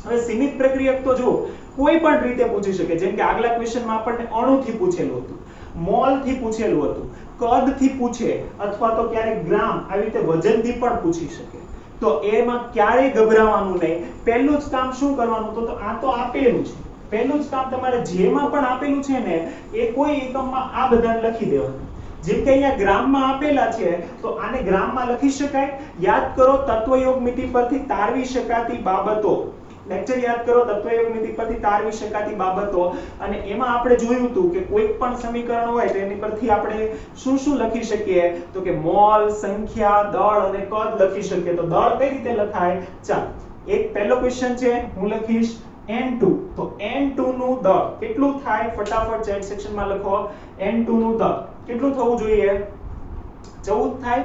હવે સીમિત પ્રક્રિયક તો જો કોઈ પણ રીતે પૂછી શકે. જેમ કે આગલા ક્વેશ્ચનમાં આપણને અણુથી પૂછેલું હતું, મોલથી પૂછેલું હતું, કદથી પૂછે અથવા તો ક્યારેક ગ્રામ, આવી રીતે વજનથી પણ પૂછી શકે. તો એમાં ક્યારેય ગભરાવાનું નહીં. પહેલું જ કામ શું કરવાનું? તો આ તો આપેલું છે. પહેલું જ કામ તમારે જેમાં પણ આપેલું છે ને એ કોઈ એકમમાં આ બધાને લખી દેવાનું. જેમ કે અહીંયા ગ્રામમાં આપેલા છે તો આને ગ્રામમાં લખી શકાય. યાદ કરો તત્વયોગ મિતિ પરથી તારવી શકાતી બાબતો. લેક્ચર યાદ કરો તત્વયોગ મિતિ પરથી તારવી શકાતી બાબતો. અને એમાં આપણે જોયું હતું કે કોઈ પણ સમીકરણ હોય તો એની પરથી આપણે શું શું લખી શકીએ? તો કે મોલ, સંખ્યા, દળ અને કદ લખી શકીએ. તો દળ કઈ રીતે લખાય? ચાલો, એક પહેલો ક્વેશ્ચન છે, હું લખીશ N2. તો N2 નું દળ કેટલું થાય? ફટાફટ ચેટ સેક્શનમાં લખો. N2 નું દળ કેટલું થવું જોઈએ? 14 થાય?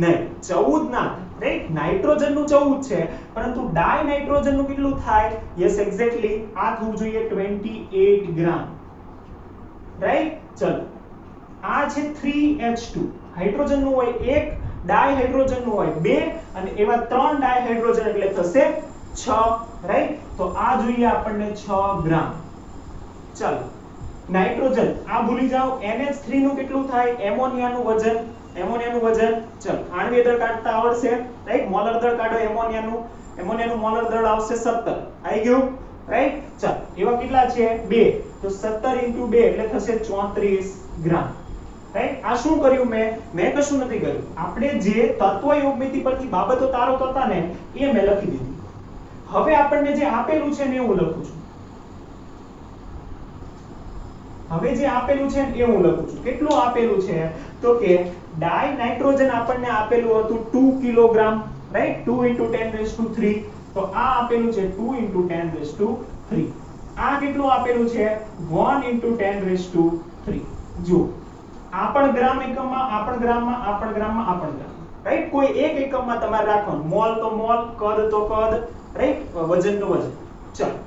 નહીં, 14 ના, રાઈટ? નાઇટ્રોજન નું 14 છે, પરંતુ ડાયનાઇટ્રોજન નું કેટલું થાય? યસ, એક્ઝેક્ટલી આ થવું જોઈએ 28 ગ્રામ, રાઈટ? ચલો, આ છે 3H2. હાઇડ્રોજન નું હોય 1, ડાયહાઇડ્રોજન નું હોય 2 અને એવા 3 ડાયહાઇડ્રોજન એટલે થશે 6, રાઈટ? તો આ જોઈએ આપણને 6 ગ્રામ. ચાલો, નાઇટ્રોજન આ ભૂલી જાઓ. NH3 નું કેટલું થાય? એમોનિયાનું વજન, એમોનિયાનું વજન. ચલો, આણ્વિક દળ કાઢતા આવડશે, રાઈટ? મોલર દળ કાઢો એમોનિયાનું. એમોનિયાનું મોલર દળ આવશે 17. આવી ગયું, રાઈટ? ચાલો, એવા કેટલા છે? 2. તો 17 × 2 એટલે થશે 34 ગ્રામ, રાઈટ? આ શું કર્યું મેં કશું નથી કર્યું. આપણે જે તત્વયોગ મિતિ પરથી બાબતો તારવતા હતા ને એ મેં લખી દીધી. હવે આપણને જે આપેલું છે ને એ હું લખું છું. હવે જે આપેલું છે ને એ હું લખું છું. કેટલું આપેલું છે? તો કે ડાયનાઇટ્રોજન આપણને આપેલું હતું 2 કિલોગ્રામ, રાઈટ? 2 × 10⁻³ તો આ આપેલું છે 2 × 10⁻³. આ કેટલું આપેલું છે? 1 × 10⁻³. જો આ પણ ગ્રામ એકમમાં, આ પણ ગ્રામમાં, આ પણ ગ્રામમાં, આ પણ ગ્રામ, રાઈટ? કોઈ એક એકમમાં તમારે રાખવાનું. મોલ તો મોલ, કદ તો કદ, રાઈટ? વજન તો વજન. ચાલો,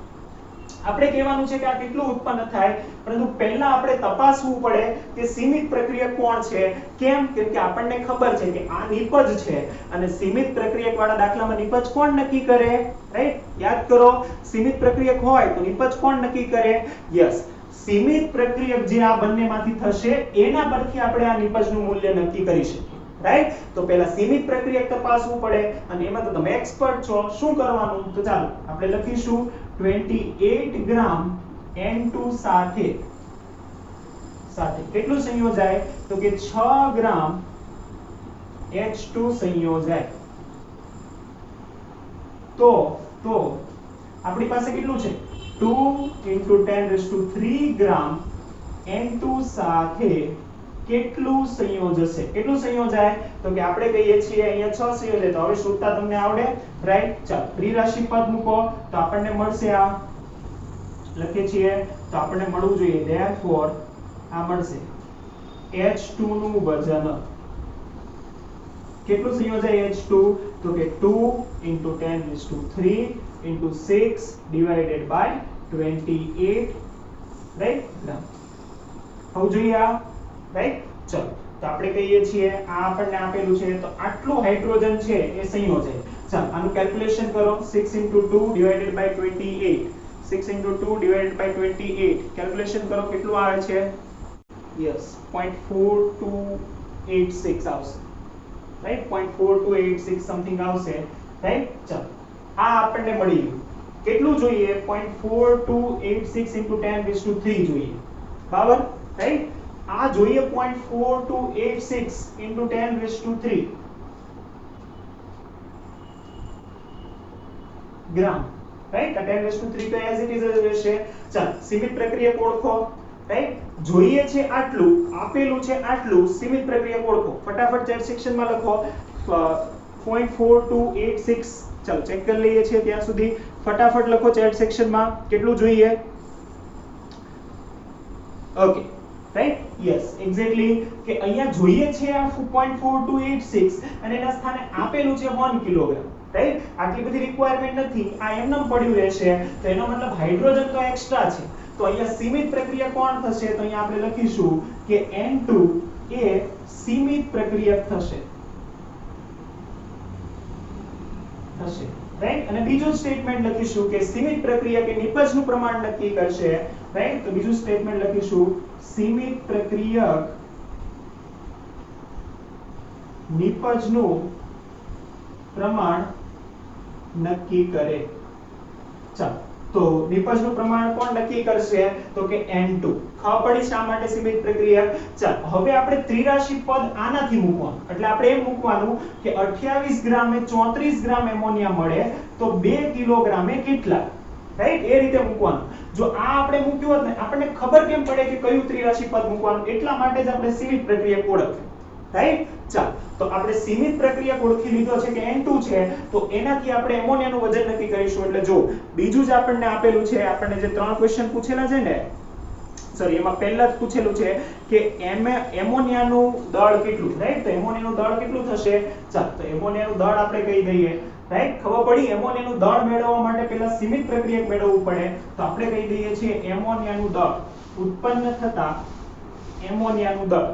આપણે કહેવાનું છે કે આ કેટલું ઉત્પન્ન થાય, પરંતુ પહેલા આપણે તપાસવું પડે કે સીમિત પ્રક્રિયક કોણ છે. કેમ? કેમ કે આપણને ખબર છે કે આ નિપજ છે અને સીમિત પ્રક્રિયક વાળા દાખલામાં નિપજ કોણ નક્કી કરે? રાઈટ? યાદ કરો, સીમિત પ્રક્રિયક હોય તો નિપજ કોણ નક્કી કરે? યસ, સીમિત પ્રક્રિયક જે આ બંનેમાંથી થશે એના પરથી આપણે આ નિપજનું મૂલ્ય નક્કી કરી શકીએ, રાઈટ? તો પહેલા સીમિત પ્રક્રિયક તપાસવું પડે અને એમાં તો તમે એક્સપર્ટ છો. શું કરવાનું? તો ચાલો આપણે લખીશું 28 ગ્રામ N2 સાથે કેટલું સંયોજાય? તો કે 6 ગ્રામ H2 સંયોજાય. તો આપણી પાસે કેટલું છે? 2 × 10⁻³ ગ્રામ N2 સાથે કેટલું સંયોજશે? કેટલું સંયોજાય? તો કે આપણે કહીએ છીએ અહીંયા 6 સંયોજાય. તો હવે શોધતા તમને આવડે, રાઈટ? ચાલો, ત્રિરાશી પદ મૂકો તો આપણને મળશે આ. લખીએ છીએ તો આપણને મળવું જોઈએ therefore આ મળશે H2 નું વજન. કેટલું સંયોજાય H2 તો કે 2 * 10⁻³ * 6 ડિવાઇડેડ બાય 28 રાઈટ ગ્રામ. હવે જોઈએ આ રાઈટ. ચલો તો આપણે કહીએ છીએ આ આપણને આપેલું છે તો આટલું હાઇડ્રોજન છે એ સંયોજાય. ચાલો આનું કેલ્ક્યુલેશન કરો. 6 * 2 divided by 28 6 * 2 divided by 28 calculation કરો કેટલું આવે છે. યસ 0.4286 આવશે રાઈટ. 0.4286 સમથિંગ આવશે રાઈટ. ચાલો આ આપણને મળી ગયું. કેટલું જોઈએ 0.4286 * 10⁻³ જોઈએ બરાબર રાઈટ. આ જોઈએ 0.4286 * 10⁻³ ગ્રામ રાઈટ. આ 10⁻³ તો એઝ ઇટ ઇઝ જ રહેશે. ચાલો સીમિત પ્રક્રિયક ઓળખો રાઈટ. જોઈએ છે આટલું આપેલું છે આટલું સીમિત પ્રક્રિયક ઓળખો. ફટાફટ ચેટ સેક્શનમાં લખો 0.4286. ચાલો ચેક કરી લઈએ છીએ ત્યાં સુધી. ફટાફટ લખો ચેટ સેક્શનમાં કેટલું જોઈએ. Okay right. યસ એક્ઝેક્ટલી કે અહીંયા જોઈએ છે આ 0.4286 અને એના સ્થાને આપેલું છે 1 કિલોગ્રામ રાઈટ. આટલી બધી રિક્વાયરમેન્ટ નથી. આ એમનેમ પડ્યું રહેશે તો એનો મતલબ હાઇડ્રોજન તો એક્સ્ટ્રા છે. તો અહીંયા સીમિત પ્રક્રિયા કોણ થશે તો અહીંયા આપણે લખીશું કે N2 એ સીમિત પ્રક્રિયક થશે રાઈટ. અને બીજું સ્ટેટમેન્ટ લખીશું કે સીમિત પ્રક્રિયક એ નિપજનું પ્રમાણ નક્કી કરશે રાઈટ. તો બીજું સ્ટેટમેન્ટ લખીશું સીમિત પ્રક્રિયક નિપજનું પ્રમાણ નક્કી કરે. ચાલો તો નિપજનું પ્રમાણ કોણ નક્કી કરશે તો કે N2. ખબર પડી શા માટે સીમિત પ્રક્રિયક. ચાલો હવે આપણે ત્રિરાશી પદ આનાથી મૂકવાનું. એટલે આપણે એમ મૂકવાનું કે 28 ગ્રામે 34 ગ્રામ એમોનિયા મળે તો 2 કિલોગ્રામે કેટલા રાઈટ. એ રીતે મૂકવાનું. જો આ આપણે મૂક્યું હોત ને આપણને ખબર કેમ પડે કે કયું ત્રિરાશી પદ મૂકવાનું. એટલા માટે જ આપણે સીમિત પ્રક્રિયક ઓળખ્યું રાઈટ. ચાલો તો આપણે સીમિત પ્રક્રિયક ઓળખી લીધો છે કે N2 છે તો એનાથી આપણે એમોનિયાનું વજન નક્કી કરીશું. એટલે જો બીજું જ આપણને આપેલું છે આપણને જે 3 ક્વેશ્ચન પૂછેલા છે ને સોરી એમાં પહેલા જ પૂછેલું છે કે એમોનિયાનું દળ કેટલું રાઈટ. તો એમોનિયાનું દળ કેટલું થશે. ચાલો તો એમોનિયાનું દળ આપણે કહી દઈએ રાઈટ. ખબર પડી. એમોનિયાનું દળ મેળવવા માટે પહેલા સીમિત પ્રક્રિયક મેળવવું પડે તો આપણે કહી દઈએ છીએ એમોનિયાનું દળ ઉત્પન્ન થતા એમોનિયાનું દળ.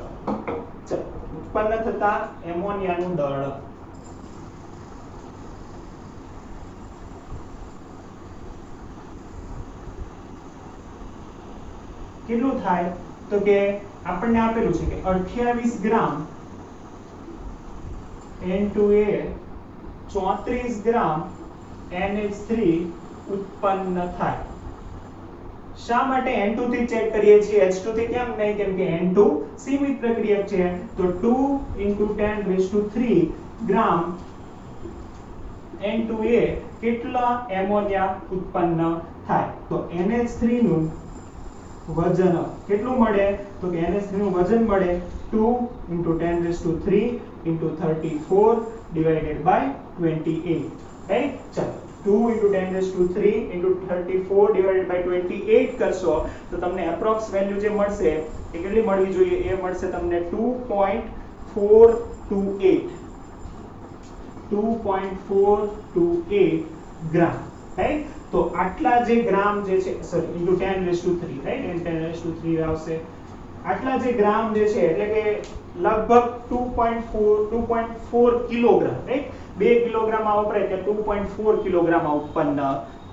ચાલો ઉત્પન્ન થતા એમોનિયાનું દળ કેટલું થાય તો કે આપણને આપેલું છે કે 28 ગ્રામ N2A 34 ગ્રામ NH3 ઉત્પન્ન થાય. શા માટે N2 થી ચેક કરીએ છીએ H2 થી કેમ નહીં. કેમ કે N2 સીમિત પ્રક્રિયક છે તો 2 * 10⁻³ ગ્રામ N2A કેટલા એમોનિયા ઉત્પન્ન થાય. તો NH3 નું વજન કેટલું મળે તો કે NH3 નું વજન મળે 2 * 10⁻³ * 34 ડિવાઇડેડ બાય 28 રાઈટ. ચાલો 2 * 10⁻³ * 34 divided by 28 કરશો તો તમને એપ્રોક્સ વેલ્યુ જે મળશે એ કેટલી મળવી જોઈએ. એ મળશે તમને 2.428 ગ્રામ રાઈટ. તો આટલા જે ગ્રામ જે છે સોરી * 10⁻³ રાઈટ. 10⁻³ આવશે. આટલા જે ગ્રામ જે છે એટલે કે લગભગ 2.4 કિલોગ્રામ રાઈટ. 2 કિલોગ્રામ વપરાય એટલે 2.4 કિલોગ્રામ ઉત્પન્ન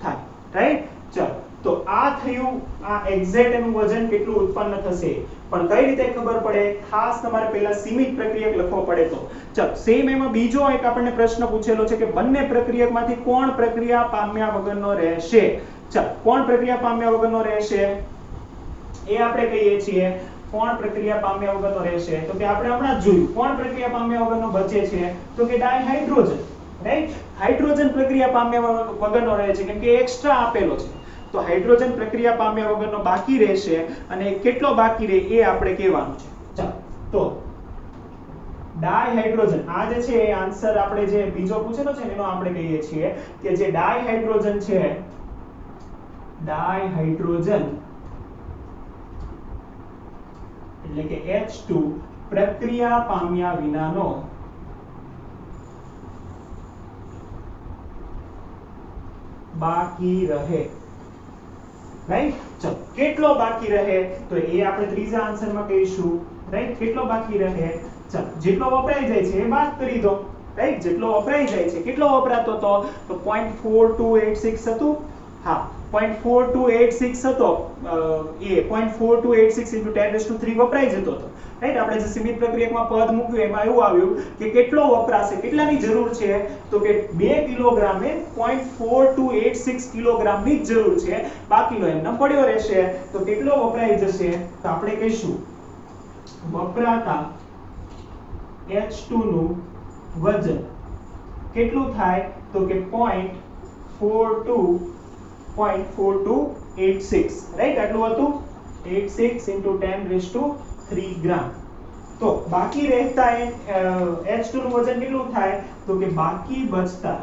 થાય રાઈટ. ચાલો તો આ થયું આ એક્ઝેક્ટ એનું વજન કેટલું ઉત્પન્ન થશે. પણ કઈ રીતે ખબર પડે. ખાસ તમારે પહેલા સીમિત પ્રક્રિયક લખવો પડે તો. ચાલો સેમ એમાં બીજો એક આપણને પ્રશ્ન પૂછેલો છે કે બંને પ્રક્રિયકમાંથી કોણ પ્રક્રિયા પામ્યા વગરનો રહેશે. ચાલો કોણ પ્રક્રિયા પામ્યા વગરનો રહેશે એ આપણે કહીએ છીએ કોણ પ્રક્રિયા પામ્યા વગરનો રહેશે તો કે આપણે હમણાં જ જોયું કોણ પ્રક્રિયા પામ્યા વગરનો બચે છે તો કે ડાયહાઇડ્રોજન રાઈટ. હાઇડ્રોજન પ્રક્રિયા પામ્યા વગરનો રહે છે કેમ કે એક્સ્ટ્રા આપેલો છે. તો હાઇડ્રોજન પ્રક્રિયા પામ્યા વગરનો બાકી રહેશે અને કેટલો બાકી રહે એ આપણે કહેવાનું છે. ચાલો તો ડાયહાઇડ્રોજન આ જે છે એ આન્સર આપણે જે બીજો પૂછેલો છે એનો આપણે કહીએ છીએ કે જે ડાયહાઇડ્રોજન છે ડાયહાઇડ્રોજન એટલે કે H2 પ્રક્રિયા પામ્યા વિનાનો બાકી રહે, રાઈટ? ચલો કેટલો બાકી રહે તો એ આપણે ત્રીજા આન્સરમાં કહીશું, રાઈટ? કેટલો બાકી રહે, ચલો જેટલો વપરાઈ જાય છે એ બાદ કરી દો, રાઈટ? જેટલો વપરાઈ જાય છે, કેટલો વપરાતો હતો તો 0.4286 હતું, હા 0.4286 હતો, એ 0.4286 * 10⁻³ વપરાઈ જતો હતો, રાઈટ? આપણે જે સીમિત પ્રક્રિયકમાં પદ મૂક્યું એમાં એવું આવ્યું કે કેટલો વપરાશે, કેટલાની જરૂર છે તો કે 2 કિલોગ્રામે 0.4286 કિલોગ્રામની જ જરૂર છે, બાકીનો એમને પડ્યો રહેશે. તો કેટલો વપરાઈ જશે તો આપણે કહીશું વપરાતા H2 નું વજન કેટલું થાય તો કે 0.4286, રાઈટ? આટલું હતું 86 * 10⁻³ ગ્રામ. તો બાકી રહેતા H2 નું વજન કેટલું થાય તો કે બાકી બચતા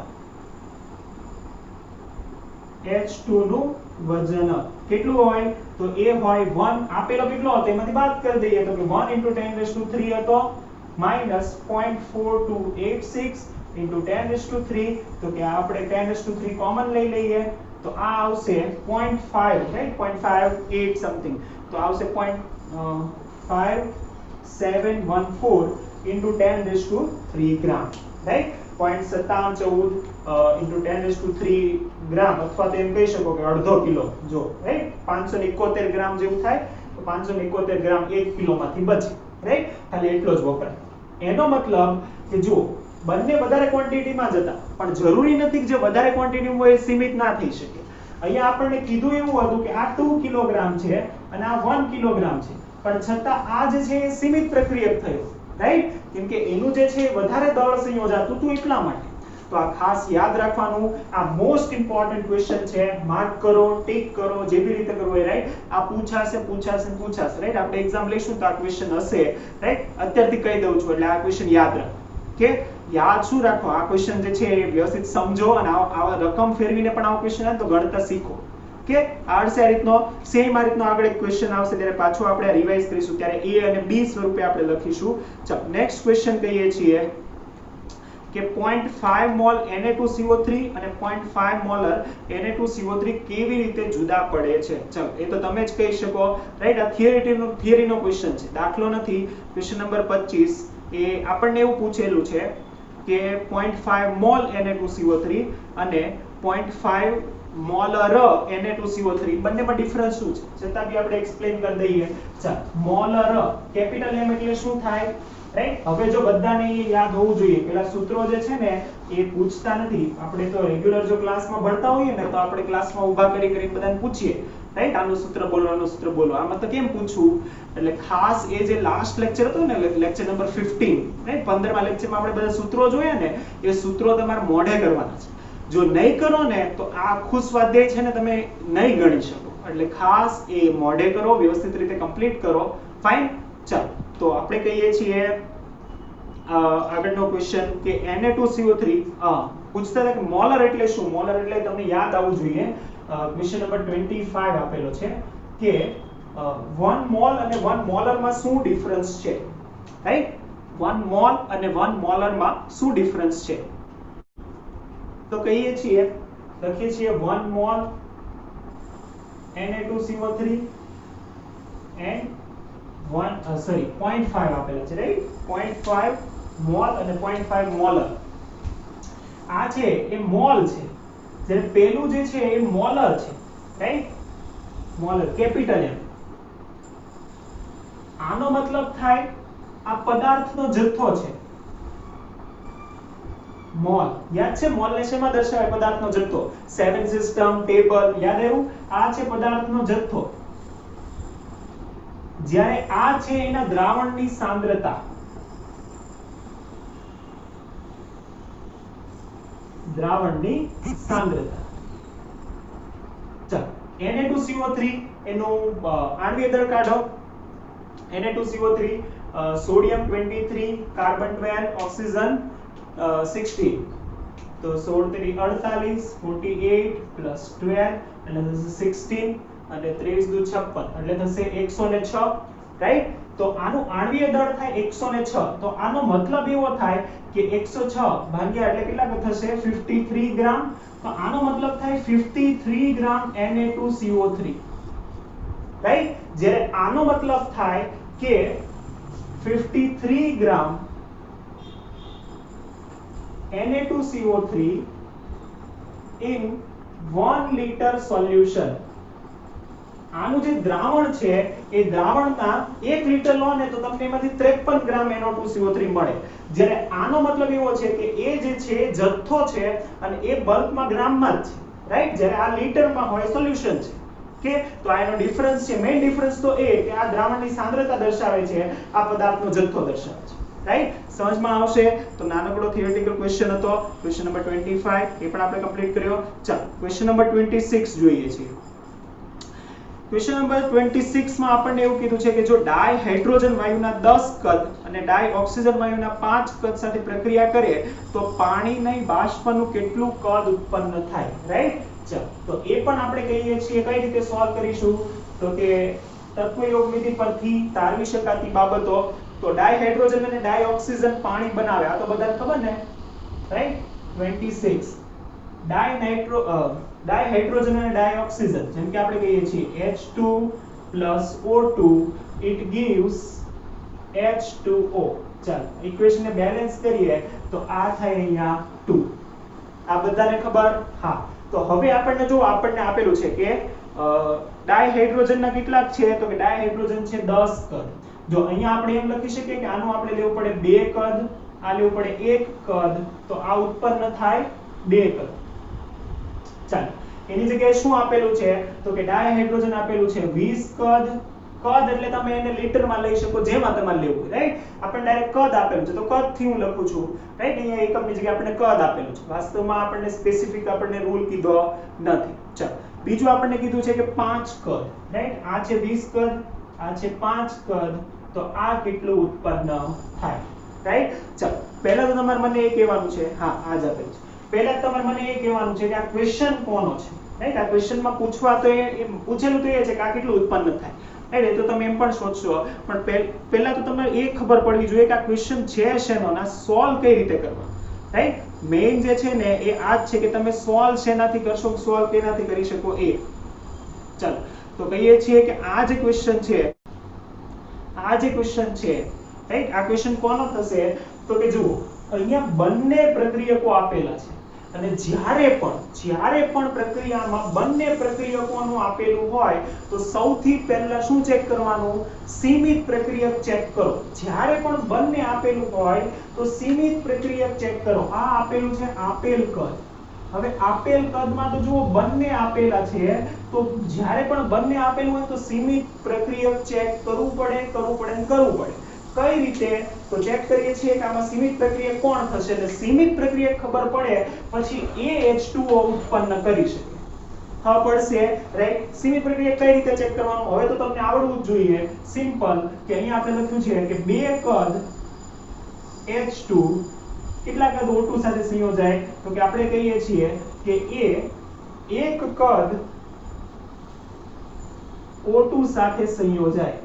H2 નું વજન કેટલું હોય તો એ હોય 1, આપેલો કેટલો હતો એમાંથી બાદ કરી દઈએ તો કે 1 * 10⁻³ હતો માઈનસ 0.4286 * 10⁻³ તો કે આપણે 10⁻³ કોમન લઈ લઈએ તો આ આવશે 0.5, રાઈટ? 0.58 સમથિંગ, તો આવશે 0.5714 * 10⁻³ ગ્રામ, રાઈટ? 0.5714 * 10⁻³ ગ્રામ, અથવા તો એમ કહી શકો કે અડધો કિલો, જો રાઈટ? 571 ગ્રામ જેવું થાય તો 571 ગ્રામ 1 કિલોમાંથી બચે, રાઈટ? ખાલી એટલો જ વપરાય. એનો મતલબ કે જો બંને વધારે ક્વોન્ટિટીમાં જ હતા, પણ જરૂરી નથી કે જે વધારે ક્વોન્ટિટીમાં હોય એ સીમિત ના થઈ શકે. અહીંયા આપણને કીધું એવું હતું કે આ 2 કિલોગ્રામ છે અને આ 1 કિલોગ્રામ છે, પણ છતાં આ જે છે એ સીમિત પ્રક્રિયક થયો, રાઈટ? કેમ કે એનું જે છે વધારે દળ સંયોજાતું હતું એટલા માટે. તો આ ખાસ યાદ રાખવાનું, આ મોસ્ટ ઇમ્પોર્ટન્ટ ક્વેશ્ચન છે. માર્ક કરો, ટિક કરો, જે બી રીતે કરવું હોય, રાઈટ? આ પૂછાશે, રાઈટ? આપણે એક્ઝામ લઈશું તો આ ક્વેશ્ચન હશે, રાઈટ? અત્યારથી કહી દઉં છું એટલે આ ક્વેશ્ચન યાદ રાખો, કે યાદ શું રાખો, આ ક્વેશ્ચન જે છે એ વ્યવસ્થિત સમજો અને આવા રકમ ફેરવીને પણ આવો ક્વેશ્ચન આવે તો ગણતા શીખો, કે આવડશે આ રીતનો. સેમ આ રીતનો આગળ એક ક્વેશ્ચન આવશે ત્યારે પાછો આપણે રિવાઇઝ કરીશું, ત્યારે A અને B સ્વરૂપે આપણે લખીશું. ચાલો નેક્સ્ટ ક્વેશ્ચન કહીએ છીએ કે 0.5 મોલ Na2CO3 અને 0.5 મોલર Na2CO3 કેવી રીતે જુદા પડે છે. ચાલો એ તો તમે જ કહી શકો, રાઈટ? આ થિયરીનો ક્વેશ્ચન છે, દાખલો નથી. ક્વેશ્ચન નંબર 25 એ આપણને એવું પૂછેલું છે કે 0.5 મોલ Na2CO3 અને 0.5 મોલર Na2CO3 બંનેમાં ડિફરન્સ શું છે, છતાં બી આપણે એક્સપ્લેન કરી દઈએ. ચાલ, મોલર કેપિટલ M એટલે શું થાય, રાઈટ? હવે જો બધાને યાદ હોવું જોઈએ, પેલા સૂત્રો જે છે ને એ પૂછતા નથી. આપણે તો રેગ્યુલર જો ક્લાસમાં ભણતા હોઈએ ને તો આપણે ક્લાસમાં ઊભા કરી બધાને પૂછીએ, રાઈટ? આનું સૂત્ર બોલો, આનું સૂત્ર બોલો. આમાં તો કેમ પૂછવું, એટલે ખાસ એ જે લાસ્ટ લેક્ચર હતો ને, લેક્ચર નંબર 15, રાઈટ? 15મા લેક્ચરમાં આપણે બધા સૂત્રો જોયા ને, એ સૂત્રો તમારે મોઢે કરવાના છે. જો નહીં કરો ને તો આ આખું સ્વાધ્યાય છે ને તમે નહીં ગણી શકો, એટલે ખાસ એ મોઢે કરો, વ્યવસ્થિત રીતે કમ્પ્લીટ કરો. ફાઇન. ચાલો તો આપણે કહીએ છીએ આગળનો ક્વેશ્ચન કે Na2CO3 પૂછતા હતા કે મોલર એટલે શું. મોલર એટલે તમને યાદ આવવું જોઈએ. ક્વેશ્ચન નંબર 25 આપેલો છે કે 1 મોલ અને 1 મોલરમાં શું ડિફરન્સ છે, રાઈટ? 1 મોલ અને 1 મોલરમાં શું ડિફરન્સ છે તો કહીએ છીએ, લખીએ છીએ 1 મોલ Na2CO3 and 0.5 આપેલા છે, રાઈટ? 0.5 મોલ અને 0.5 મોલર. આ છે એ મોલ છે, જ્યારે પેલું જે છે એ મોલર છે, રાઈટ? Molar capital M. આનો મતલબ થાય આ પદાર્થનો જથ્થો છે. મોલ યાદ છે, મોલ ને શેમાં દર્શાવાય? પદાર્થનો જથ્થો. 7 સિસ્ટમ ટેબલ યાદ આવ્યું? આ છે પદાર્થનો જથ્થો. જ્યારે આ છે એના દ્રાવણની સાંદ્રતા. દ્રાવણની સાંદ્રતા. ચાલો Na2CO3 એનું આણ્વિય દળ કાઢો. Na2CO3 sodium 23, carbon 12, oxygen 16. તો 16 * 48, 48 + 12 એટલે થશે 16 અને 23 * 56 એટલે થશે 106, રાઈટ? તો આનું આણ્વિય દળ થાય 106. તો આનો મતલબ એવો થાય કે 106 ભાગ્યા એટલે કેટલા થશે 53 ગ્રામ, તો આનો મતલબ થાય 53 ગ્રામ Na2CO3, રાઈટ? જ્યારે આનો મતલબ થાય કે 53 ગ્રામ Na2CO3 in 1 liter solution. આનું જે દ્રાવણ છે એ દ્રાવણના 1 લિટર લો ને તો તમને એમાંથી 53 ગ્રામ Na2CO3 મળે. જ્યારે આનો મતલબ એવો છે કે એ જે છે જથ્થો છે અને એ બલ્કમાં ગ્રામમાં જ છે, રાઈટ? જ્યારે આ લીટરમાં હોય સોલ્યુશન છે. કે તો આનો ડિફરન્સ છે, મેઈન ડિફરન્સ તો એ કે આ દ્રાવણની સાંદ્રતા દર્શાવે છે, આ પદાર્થનો જથ્થો દર્શાવે છે, રાઈટ? સમજમાં આવશે? તો નાનકડો થિયોરેટિકલ ક્વેશ્ચન હતો, ક્વેશ્ચન નંબર 25 એ પણ આપણે કમ્પ્લીટ કર્યો. ચાલો ક્વેશ્ચન નંબર 26 જોઈએ છીએ. ક્વેશ્ચન નંબર 26 માં આપણને એવું કીધું છે કે જો ડાયહાઇડ્રોજન વાયુના 10 કદ અને ડાયઓક્સિજન વાયુના 5 કદ સાથે પ્રક્રિયા કરે તો પાણીની બાષ્પનું કેટલું કદ ઉત્પન્ન થાય, રાઈટ? ચાલો તો એ પણ આપણે કહીએ છીએ કઈ રીતે સોલ્વ કરીશું તો કે તત્વયોગ વિધિ પરથી તારવી શકાતી બાબતો. તો ડાયહાઇડ્રોજન અને ડાયઓક્સિજન પાણી બનાવે, આ તો બધાને ખબર ને, રાઈટ? 26 ડાયહાઇડ્રોજન અને ડાયઓક્સિજન, જેમ કે આપણે કહીએ છીએ H2 + O2 it gives H2O. ચાલો ઇક્વેશનને બેલેન્સ કરીએ તો આ થાય અહીંયા 2. આ બધાને ખબર? હા. તો હવે આપણને જો આપણને આપેલું છે કે ડાયહાઇડ્રોજનના કેટલાક છે તો કે ડાયહાઇડ્રોજન છે 10 કદ. જો અહીંયા આપણે એમ લખી શકીએ કે આનું આપણે લેવું પડે 2 કદ, આ લેવું પડે 1 કદ, તો આ ઉત્પન્ન થાય 2 કદ. ચાલો એની જગ્યાએ શું આપેલું છે તો કે ડાયહાઇડ્રોજન આપેલું છે 20 કદ. કદ એટલે તમે એને લીટરમાં લઈ શકો, જેમાં તમારે લેવું હોય, રાઈટ? આપણને ડાયરેક્ટ કદ આપેલું છે તો કદ થી હું લખું છું, રાઈટ? અહીંયા એકમની જગ્યાએ આપણને કદ આપેલું છે, વાસ્તવમાં આપણને સ્પેસિફિક આપણને રૂલ કીધો નથી. ચાલો બીજું આપણને કીધું છે કે 5 કદ, રાઈટ? આ છે 20 કદ, આ છે 5 કદ, તો આ કેટલું ઉત્પન્ન થાય, રાઈટ? ચાલો પહેલા તો તમારે મને એ કહેવાનું છે, હા આ જ આપેલું છે. પહેલા તમારે મને એ કહેવાનું છે કે આ ક્વેશ્ચન કોનો છે, રાઈટ? આ ક્વેશ્ચનમાં પૂછવા તો એ પૂછેલું તો એ છે કે આ કેટલું ઉત્પન્ન થાય, રાઈટ? એ તો તમે એમ પણ શોધશો, પણ પહેલા તો તમને એ ખબર પડવી જોઈએ કે આ ક્વેશ્ચન છે શેનો, ના સોલ્વ કઈ રીતે કરવા, રાઈટ? મેઈન જે છે ને એ આ જ છે કે તમે સોલ્વ શેનાથી કરશો, સોલ્વ કેનાથી કરી શકો એ. ચાલો તો કહીએ છીએ કે આ જે ક્વેશ્ચન છે, રાઈટ? આ ક્વેશ્ચન કોનો થશે તો કે જુઓ અહીંયા બંને પ્રક્રિયકો આપેલા છે અને જ્યારે પણ પ્રક્રિયામાં બંને પ્રક્રિયકોનું આપેલું હોય તો સૌથી પહેલા શું ચેક કરવાનું? સીમિત પ્રક્રિયક ચેક કરો. જ્યારે પણ બંને આપેલું હોય તો સીમિત પ્રક્રિયક ચેક કરો. આ આપેલું છે આપેલ કદ. હવે આપેલ કદમાં તો જુઓ બંને આપેલા છે, તો જ્યારે પણ બંને આપેલું હોય તો સીમિત પ્રક્રિયક ચેક કરવું પડે. કઈ રીતે? તો ચેક કરીએ છીએ કે આમાં સીમિત પ્રક્રિયક કોણ થશે, એટલે સીમિત પ્રક્રિયક ખબર પડે પછી એ H2O ઉત્પન્ન કરી શકે. ખબર પડશે, રાઈટ? સીમિત પ્રક્રિયક કઈ રીતે ચેક કરવાનું હવે તો તમને આવડવું જ જોઈએ. સિમ્પલ કે અહીંયા આપણે લખ્યું છે કે 2 કદ H2 કેટલા કદ O2 સાથે સંયોજાય તો કે આપણે કહીએ છીએ કે એ 1 કદ O2 સાથે સંયોજાય.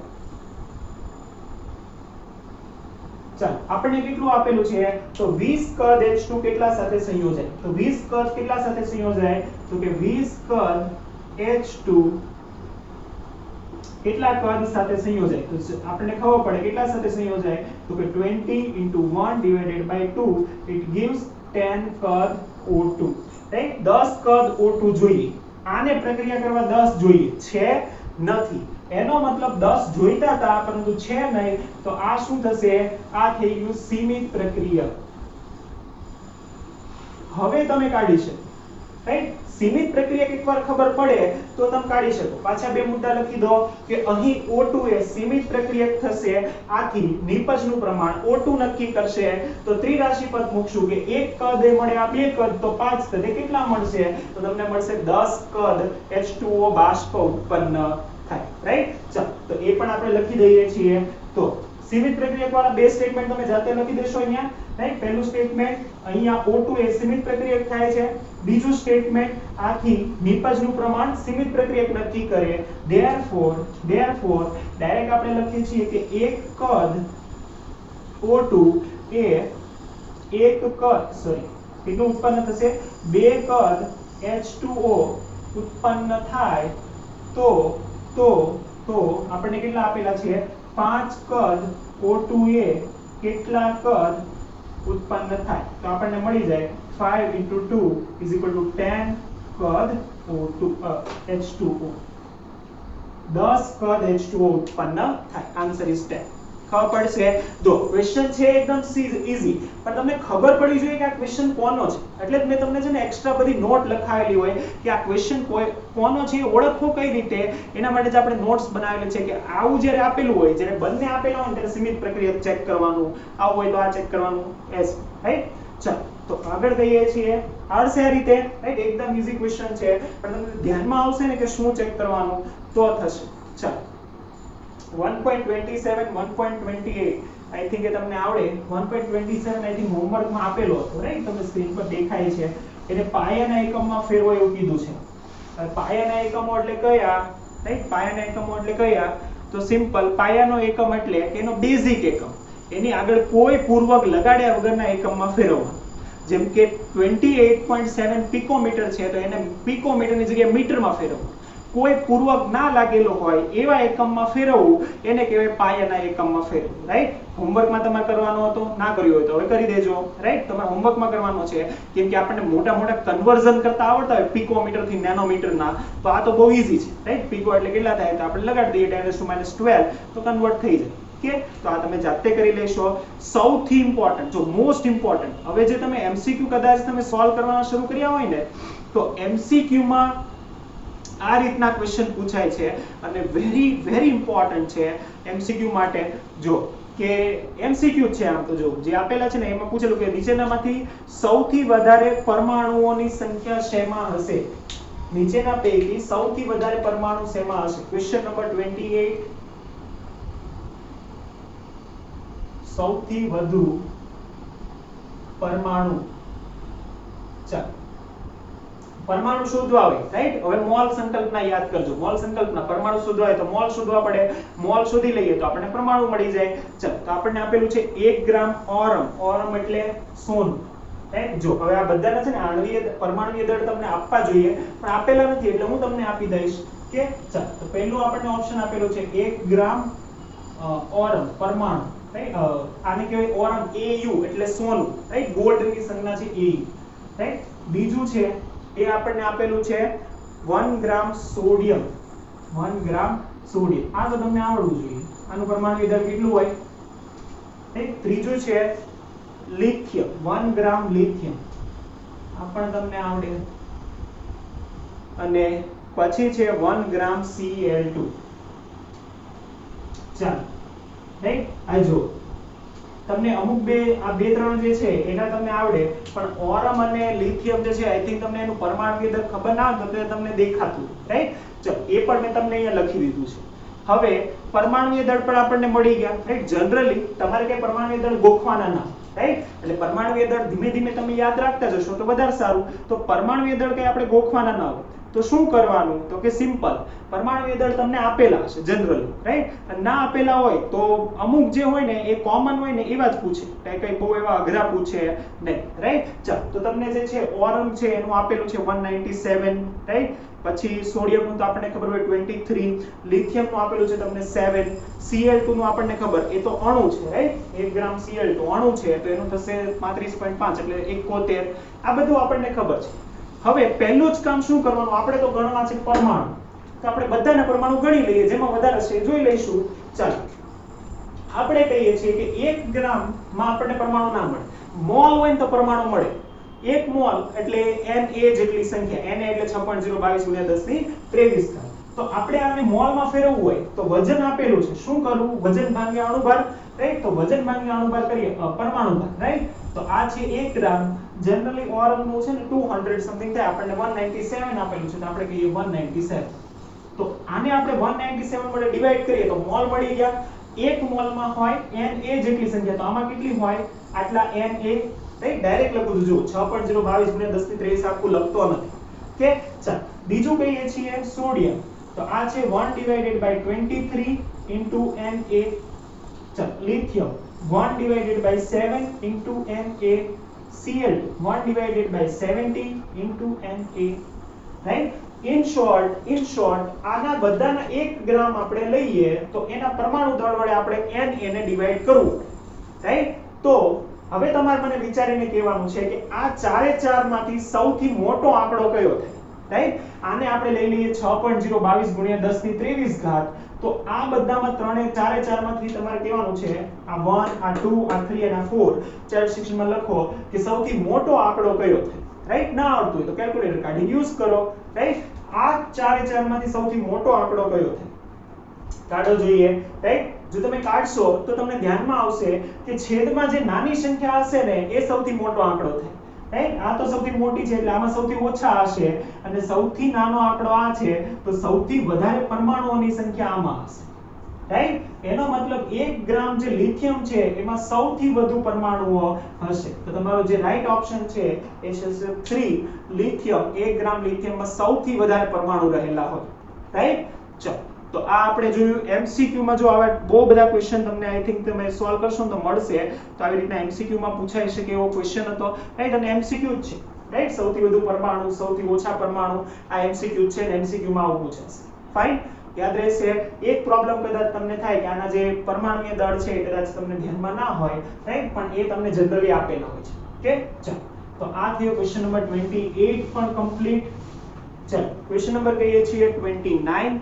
ચાલો આપણને કેટલું આપેલું છે તો 20 કદ H2 કેટલા સાથે સંયોજાય તો 20 કદ કેટલા સાથે સંયોજાય તો કે 20 કદ H2 કેટલા કદ સાથે સંયોજાય તો આપણને ખબર પડે કેટલા સાથે સંયોજાય તો કે 20 * 1/2 it gives 10 કદ O2, રાઈટ? 10 કદ O2 જોઈએ. આને પ્રક્રિયા કરવા 10 જોઈએ છે નથી, એનો મતલબ 10 જોઈતા હતા પરંતુ છે નહીં, તો આ શું થશે? આ થઈ ગયું સીમિત પ્રક્રિયક. હવે તમે કાઢી શકો, રાઈટ? સીમિત પ્રક્રિયક એકવાર ખબર પડે તો તમે કાઢી શકો. પાછા બે મુદ્દા લખી દો કે અહીં O2 એ સીમિત પ્રક્રિયક થશે, આથી નિપજનું પ્રમાણ O2 નક્કી કરશે. તો ત્રિરાશિ પદ મૂકશું કે 1 કદ એ મળે, આ 2 કદ તો 5 કદ એ કેટલા મળશે તો તમને મળશે 10 કદ H2O બાષ્પ ઉત્પન્ન થાય, રાઈટ? ચાલો તો એ પણ આપણે લખી દઈએ છીએ. તો સીમિત પ્રક્રિયક વાળા બે સ્ટેટમેન્ટ તમે જાતે લખી દેશો અહીંયા, રાઈટ? પહેલું સ્ટેટમેન્ટ અહીંયા O2 એ સીમિત પ્રક્રિયક થાય છે, બીજું સ્ટેટમેન્ટ આથી નિપજનું પ્રમાણ સીમિત પ્રક્રિયક નક્કી કરે. therefore ડાયરેક્ટ આપણે લખીએ છીએ કે 1 કદ O2 એ 1 કદ કેટલું ઉત્પન્ન થશે 2 કદ H2O ઉત્પન્ન થાય તો આપણને કેટલા આપેલા છે 5 કદ O2A કેટલા કદ ઉત્પન્ન થાય તો આપણને મળી જાય 5 * 2 = 10 કદ O2 H2O 10 કદ H2O ઉત્પન્ન થાય આન્સર ઇઝ 10 ખબર પડશે જો ક્વેશ્ચન છે એકદમ ઈઝી પણ તમને ખબર પડી જોઈએ કે આ ક્વેશ્ચન કોનો છે એટલે જ મેં તમને છે ને એક્સ્ટ્રા બધી નોટ લખાવેલી હોય કે આ ક્વેશ્ચન કોનો છે એ ઓળખવો કઈ રીતે એના માટે જ આપણે નોટ્સ બનાવેલી છે કે આવું જ્યારે આપેલું હોય જ્યારે બંને આપેલા હોય ત્યારે સીમિત પ્રક્રિયા ચેક કરવાનું આવું હોય તો આ ચેક કરવાનું એસ રાઈટ ચાલો તો આગળ કહીએ છીએ આવડશે આ રીતે રાઈટ એકદમ ઈઝી ક્વેશ્ચન છે પણ તમને ધ્યાનમાં આવશે ને કે શું ચેક કરવાનું તો થશે ચાલો 1.27 1.28 આઈ થિંક એ તમને આવડે 1.27 આઈ થિંક હોમવર્ક માં આપેલો હતો રાઈટ તમને સ્ક્રીન પર દેખાય છે એને પાયાના એકમમાં ફેરવો એવું કીધું છે હવે પાયાના એકમો એટલે કયા રાઈટ પાયાના એકમો એટલે કયા તો સિમ્પલ પાયાનો એકમ એટલે કે એનો બેઝિક એકમ એની આગળ કોઈ પૂર્વક લગાડ્યા વગરના એકમમાં ફેરવવા જેમ કે 28.7 પિકોમીટર છે તો એને પિકોમીટરની જગ્યાએ મીટરમાં ફેરવવું કોઈ પૂર્વક ના લાગેલો હોય એવા એકમમાં ફેરવવું એને કહેવાય પાયાના એકમમાં ફેરવવું રાઈટ હોમવર્કમાં તમારે કરવાનો હતો ના કર્યું હોય તો હવે કરી દેજો રાઈટ તમારે હોમવર્કમાં કરવાનો છે કેમ કે આપણને મોટા મોટા કન્વર્ઝન કરતા આવડતા હોય પિકોમીટર થી નેનોમીટરના તો આ તો બહુ ઈઝી છે રાઈટ પીકો એટલે કેટલા થાય તો આપણે લગાડી દઈએ 10⁻12 તો કન્વર્ટ થઈ જાય કે તો આ તમે જાતે કરી લેશો સૌથી ઇમ્પોર્ટન્ટ જો મોસ્ટ ઇમ્પોર્ટન્ટ હવે જે તમે MCQ કદાચ તમે સોલ્વ કરવાના શરૂ કર્યા હોય ને તો MCQ માં આ રીતના ક્વેશ્ચન પૂછાય છે અને વેરી ઇમ્પોર્ટન્ટ છે MCQ માટે જો કે MCQ છે આમ તો જો જે આપેલા છે ને એમાં પૂછેલું કે નીચેનામાંથી સૌથી વધારે પરમાણુઓની સંખ્યા શેમાં હશે નીચેના પૈકી સૌથી વધારે પરમાણુ શેમાં હશે ક્વેશ્ચન નંબર 28 સૌથી વધુ પરમાણુ ચાલો પરમાણુ શોધવા હોય રાઈટ હવે મોલ સંકલ્પના યાદ કરજો મોલ સંકલ્પના પરમાણુ શોધવા હોય તો મોલ શોધવા પડે મોલ શોધી લઈએ તો આપણને પરમાણુ મળી જાય ચાલો તો આપણને આપેલું છે 1 ગ્રામ ઓરમ એટલે સોનું રાઈટ જો હવે આ બધાના છે ને આણ્વીય પરમાણુય દળ તમને આપવા જોઈએ પણ આપેલા નથી એટલે હું તમને આપી દઈશ કે ચાલો તો પહેલું આપણને ઓપ્શન આપેલું છે 1 ગ્રામ ઓરમ પરમાણુ રાઈટ આને કહેવાય ઓરમ AU એટલે સોનું રાઈટ ગોલ્ડની સંજ્ઞા છે AU રાઈટ બીજું છે એ આપણને આપેલું છે 1 ગ્રામ સોડિયમ 1 ગ્રામ સોડિયમ આ તો તમને આવડવું જોઈએ આનું પરમાણુ દળ કેટલું હોય રાઈટ ત્રીજું છે લિથિયમ 1 ગ્રામ લિથિયમ આ પણ તમને આવડે અને પછી છે 1 ગ્રામ Cl2 ચાલો રાઈટ આ જો તમને અમુક આ બે ત્રણ જે છે એના તમને આવડે પણ ઓરમ અને લિથિયમ જે છે આઈ થિંક તમને એનું પરમાણુ દળ ખબર ના હોય તો તે તમને દેખાતું રાઈટ ચલો એ પણ મેં તમને અહીંયા લખી દીધું છે હવે પરમાણુ દળ પણ આપણને મળી ગયા રાઈટ જનરલી તમારે કઈ પરમાણુ દળ ગોખવાના ના રાઈટ એટલે પરમાણુ દળ ધીમે ધીમે તમે યાદ રાખતા જશો તો વધારે સારું તો પરમાણુ દળ કઈ આપણે ગોખવાના ના હોય તો શું કરવાનું તો કે સિમ્પલ પરમાણુ દળ તમને આપેલા હશે જનરલી રાઈટ ના આપેલા હોય તો અમુક જે હોય ને એ કોમન હોય ને એવા જ પૂછે કઈ બહુ એવા અઘરા પૂછે નહીં રાઈટ ચાલો તો તમને જે છે ઓરમ છે એનું આપેલું છે 197 રાઈટ પછી સોડિયમ નું તો આપણને ખબર હોય 23 લિથિયમ નું આપેલું છે તમને 7 Cl2 નું આપણને ખબર એ તો અણુ છે રાઈટ 1 ગ્રામ Cl2 અણુ છે તો એનું થશે 35.5 એટલે 71 આ બધું આપણને ખબર છે હવે પહેલું જ કામ શું કરવાનું આપણે તો ગણવા છે પરમાણુ તો આપણે બધાના પરમાણુ ગણી લઈએ જેમાં વધારે છે જોઈ લઈશું ચાલો આપણે કહીએ છીએ કે 1 ગ્રામ માં આપણને પરમાણુ ના મળે મોલ હોય ને તો પરમાણુ મળે 1 મોલ એટલે Na જેટલી સંખ્યા Na એટલે 6.022 * 10 ની 23 થાય તો આપણે આને મોલમાં ફેરવવું હોય તો વજન આપેલું છે શું કરવું વજન ભાગ્યા અણુભાર રાઈટ તો વજન ભાગ્યા અણુભાર કરીએ પરમાણુ ભાર રાઈટ તો આ છે 1 ગ્રામ જનરલી ઓરમ નું છે ને 200 સમથિંગ થાય આપણને 197 આપેલું છે તો આપણે કહીએ 197 તો આને આપણે 197 વડે ડિવાઈડ કરીએ તો મોલ મળી ગયા 1 મોલમાં હોય Na જેટલી સંખ્યા તો આમાં કેટલી હોય આટલા Na રાઈટ ડાયરેક્ટ લખું છું જો 6.022 * 10 ની 23 આખું લખતો નથી કે ચાલ બીજું કહીએ છીએ સોડિયમ તો આ છે 1/23 * Na ચાલ lithium 1/7 * Na Cl2 1/70 * Na right in short આના બધાના 1 ગ્રામ આપણે લઈએ તો એના પરમાણુ દળ વડે આપણે Na ને ડિવાઈડ કરવું, રાઈટ? તો હવે તમારે મને વિચારીને કહેવાનું છે કે આ ચારે ચારમાંથી સૌથી મોટો આંકડો કયો થાય, રાઈટ? આને આપણે લઈ લઈએ 6.022 ગુણ્યા 10 ની 23 ઘાત. તો આ બધામાં ચારે ચારમાંથી તમારે કહેવાનું છે આ 1 આ 2 આ 3 અને આ 4 ચાર્ટ સેક્શનમાં લખો કે સૌથી મોટો આંકડો કયો થાય, રાઈટ? ના આવડતું હોય તો કેલ્ક્યુલેટર કાઢી યુઝ કરો, રાઈટ? આ ચારે ચારમાંથી સૌથી મોટો આંકડો કયો થાય કાઢો જોઈએ, રાઈટ? જો તમે કાઢશો તો તમને ધ્યાનમાં આવશે કે છેદમાં જે નાની સંખ્યા હશે ને એ સૌથી મોટો આંકડો થાય, રાઈટ? આ તો સૌથી મોટી છે એટલે આમાં સૌથી ઓછા હશે અને સૌથી નાનો આંકડો આ છે તો સૌથી વધારે પરમાણુઓની સંખ્યા આમાં હશે, રાઈટ? એનો મતલબ 1 ગ્રામ જે લિથિયમ છે એમાં સૌથી વધુ પરમાણુઓ હશે. તો તમારો જે રાઈટ ઓપ્શન છે એ છે 3 લિથિયમ. 1 ગ્રામ લિથિયમમાં સૌથી વધારે પરમાણુ રહેલા હોય, રાઈટ? ચલો, તો આ આપણે જોયું. MCQ માં જો આવા બહુ બધા ક્વેશ્ચન તમને આઈ થિંક તમે સોલ્વ કરશો તો મળશે. તો આવી રીતના MCQ માં પૂછાઈ શકે એવો ક્વેશ્ચન હતો, રાઈટ? અને MCQ જ છે, રાઈટ? સૌથી વધુ પરમાણુ, સૌથી ઓછા પરમાણુ, આ MCQ છે ને MCQ માં આવું પૂછાશે. ફાઇન, યાદ રહેશે. એક પ્રોબ્લેમ કદાચ તમને થાય કે આના જે પરમાણુય દળ છે કદાચ તમને ધ્યાનમાં ના હોય, રાઈટ? પણ એ તમને જનરલી આપેલા હોય છે. ઓકે, ચાલો. તો આ થયો ક્વેશ્ચન નંબર 28 પણ કમ્પ્લીટ. ચાલો, ક્વેશ્ચન નંબર કહીએ છીએ 29.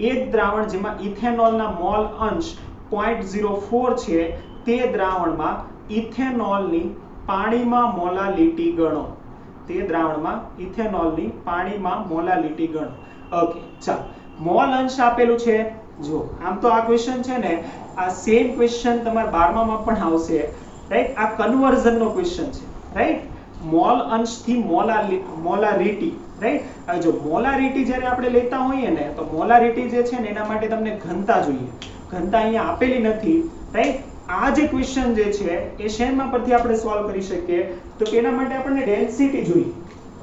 એક દ્રાવણ જેમાં ઇથેનોલના મોલ અંશ 0.04 છે તે દ્રાવણમાં ઇથેનોલની પાણીમાં મોલાલિટી ગણો. તે દ્રાવણમાં ઇથેનોલની પાણીમાં મોલાલિટી ગણો. ઓકે, ચાલો. મોલ અંશ આપેલું છે. જો આમ તો આ ક્વેશ્ચન છે ને આ સેમ ક્વેશ્ચન તમારા 12મા માં પણ આવશે, રાઈટ? આ કન્વર્ઝન નો ક્વેશ્ચન છે, રાઈટ? મોલ અંશથી મોલારિટી, રાઈટ? હવે જો મોલારિટી જ્યારે આપણે લેતા હોઈએ ને તો મોલારિટી જે છે ને એના માટે તમને ઘનતા જોઈએ. ઘનતા અહીંયા આપેલી નથી, રાઈટ? આ જે ક્વેશ્ચન જે છે એ શેમાં પરથી આપણે સોલ્વ કરી શકીએ તો કે એના માટે આપણને ડેન્સિટી જોઈએ,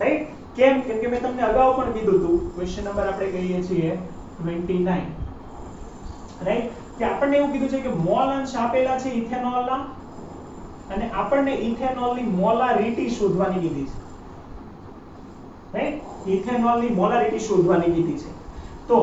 રાઈટ? કેમ કે મેં તમને અગાઉ પણ કીધું હતું. ક્વેશ્ચન નંબર આપણે કહીએ છીએ 29, રાઈટ? કે આપણને એવું કીધું છે કે મોલ અંશ આપેલા છે ઇથેનોલના અને આપણને ઇથેનોલની મોલારિટી શોધવાની કીધી છે, રાઈટ? ઇથેનોલની મોલારિટી શોધવાની કીધી છે. તો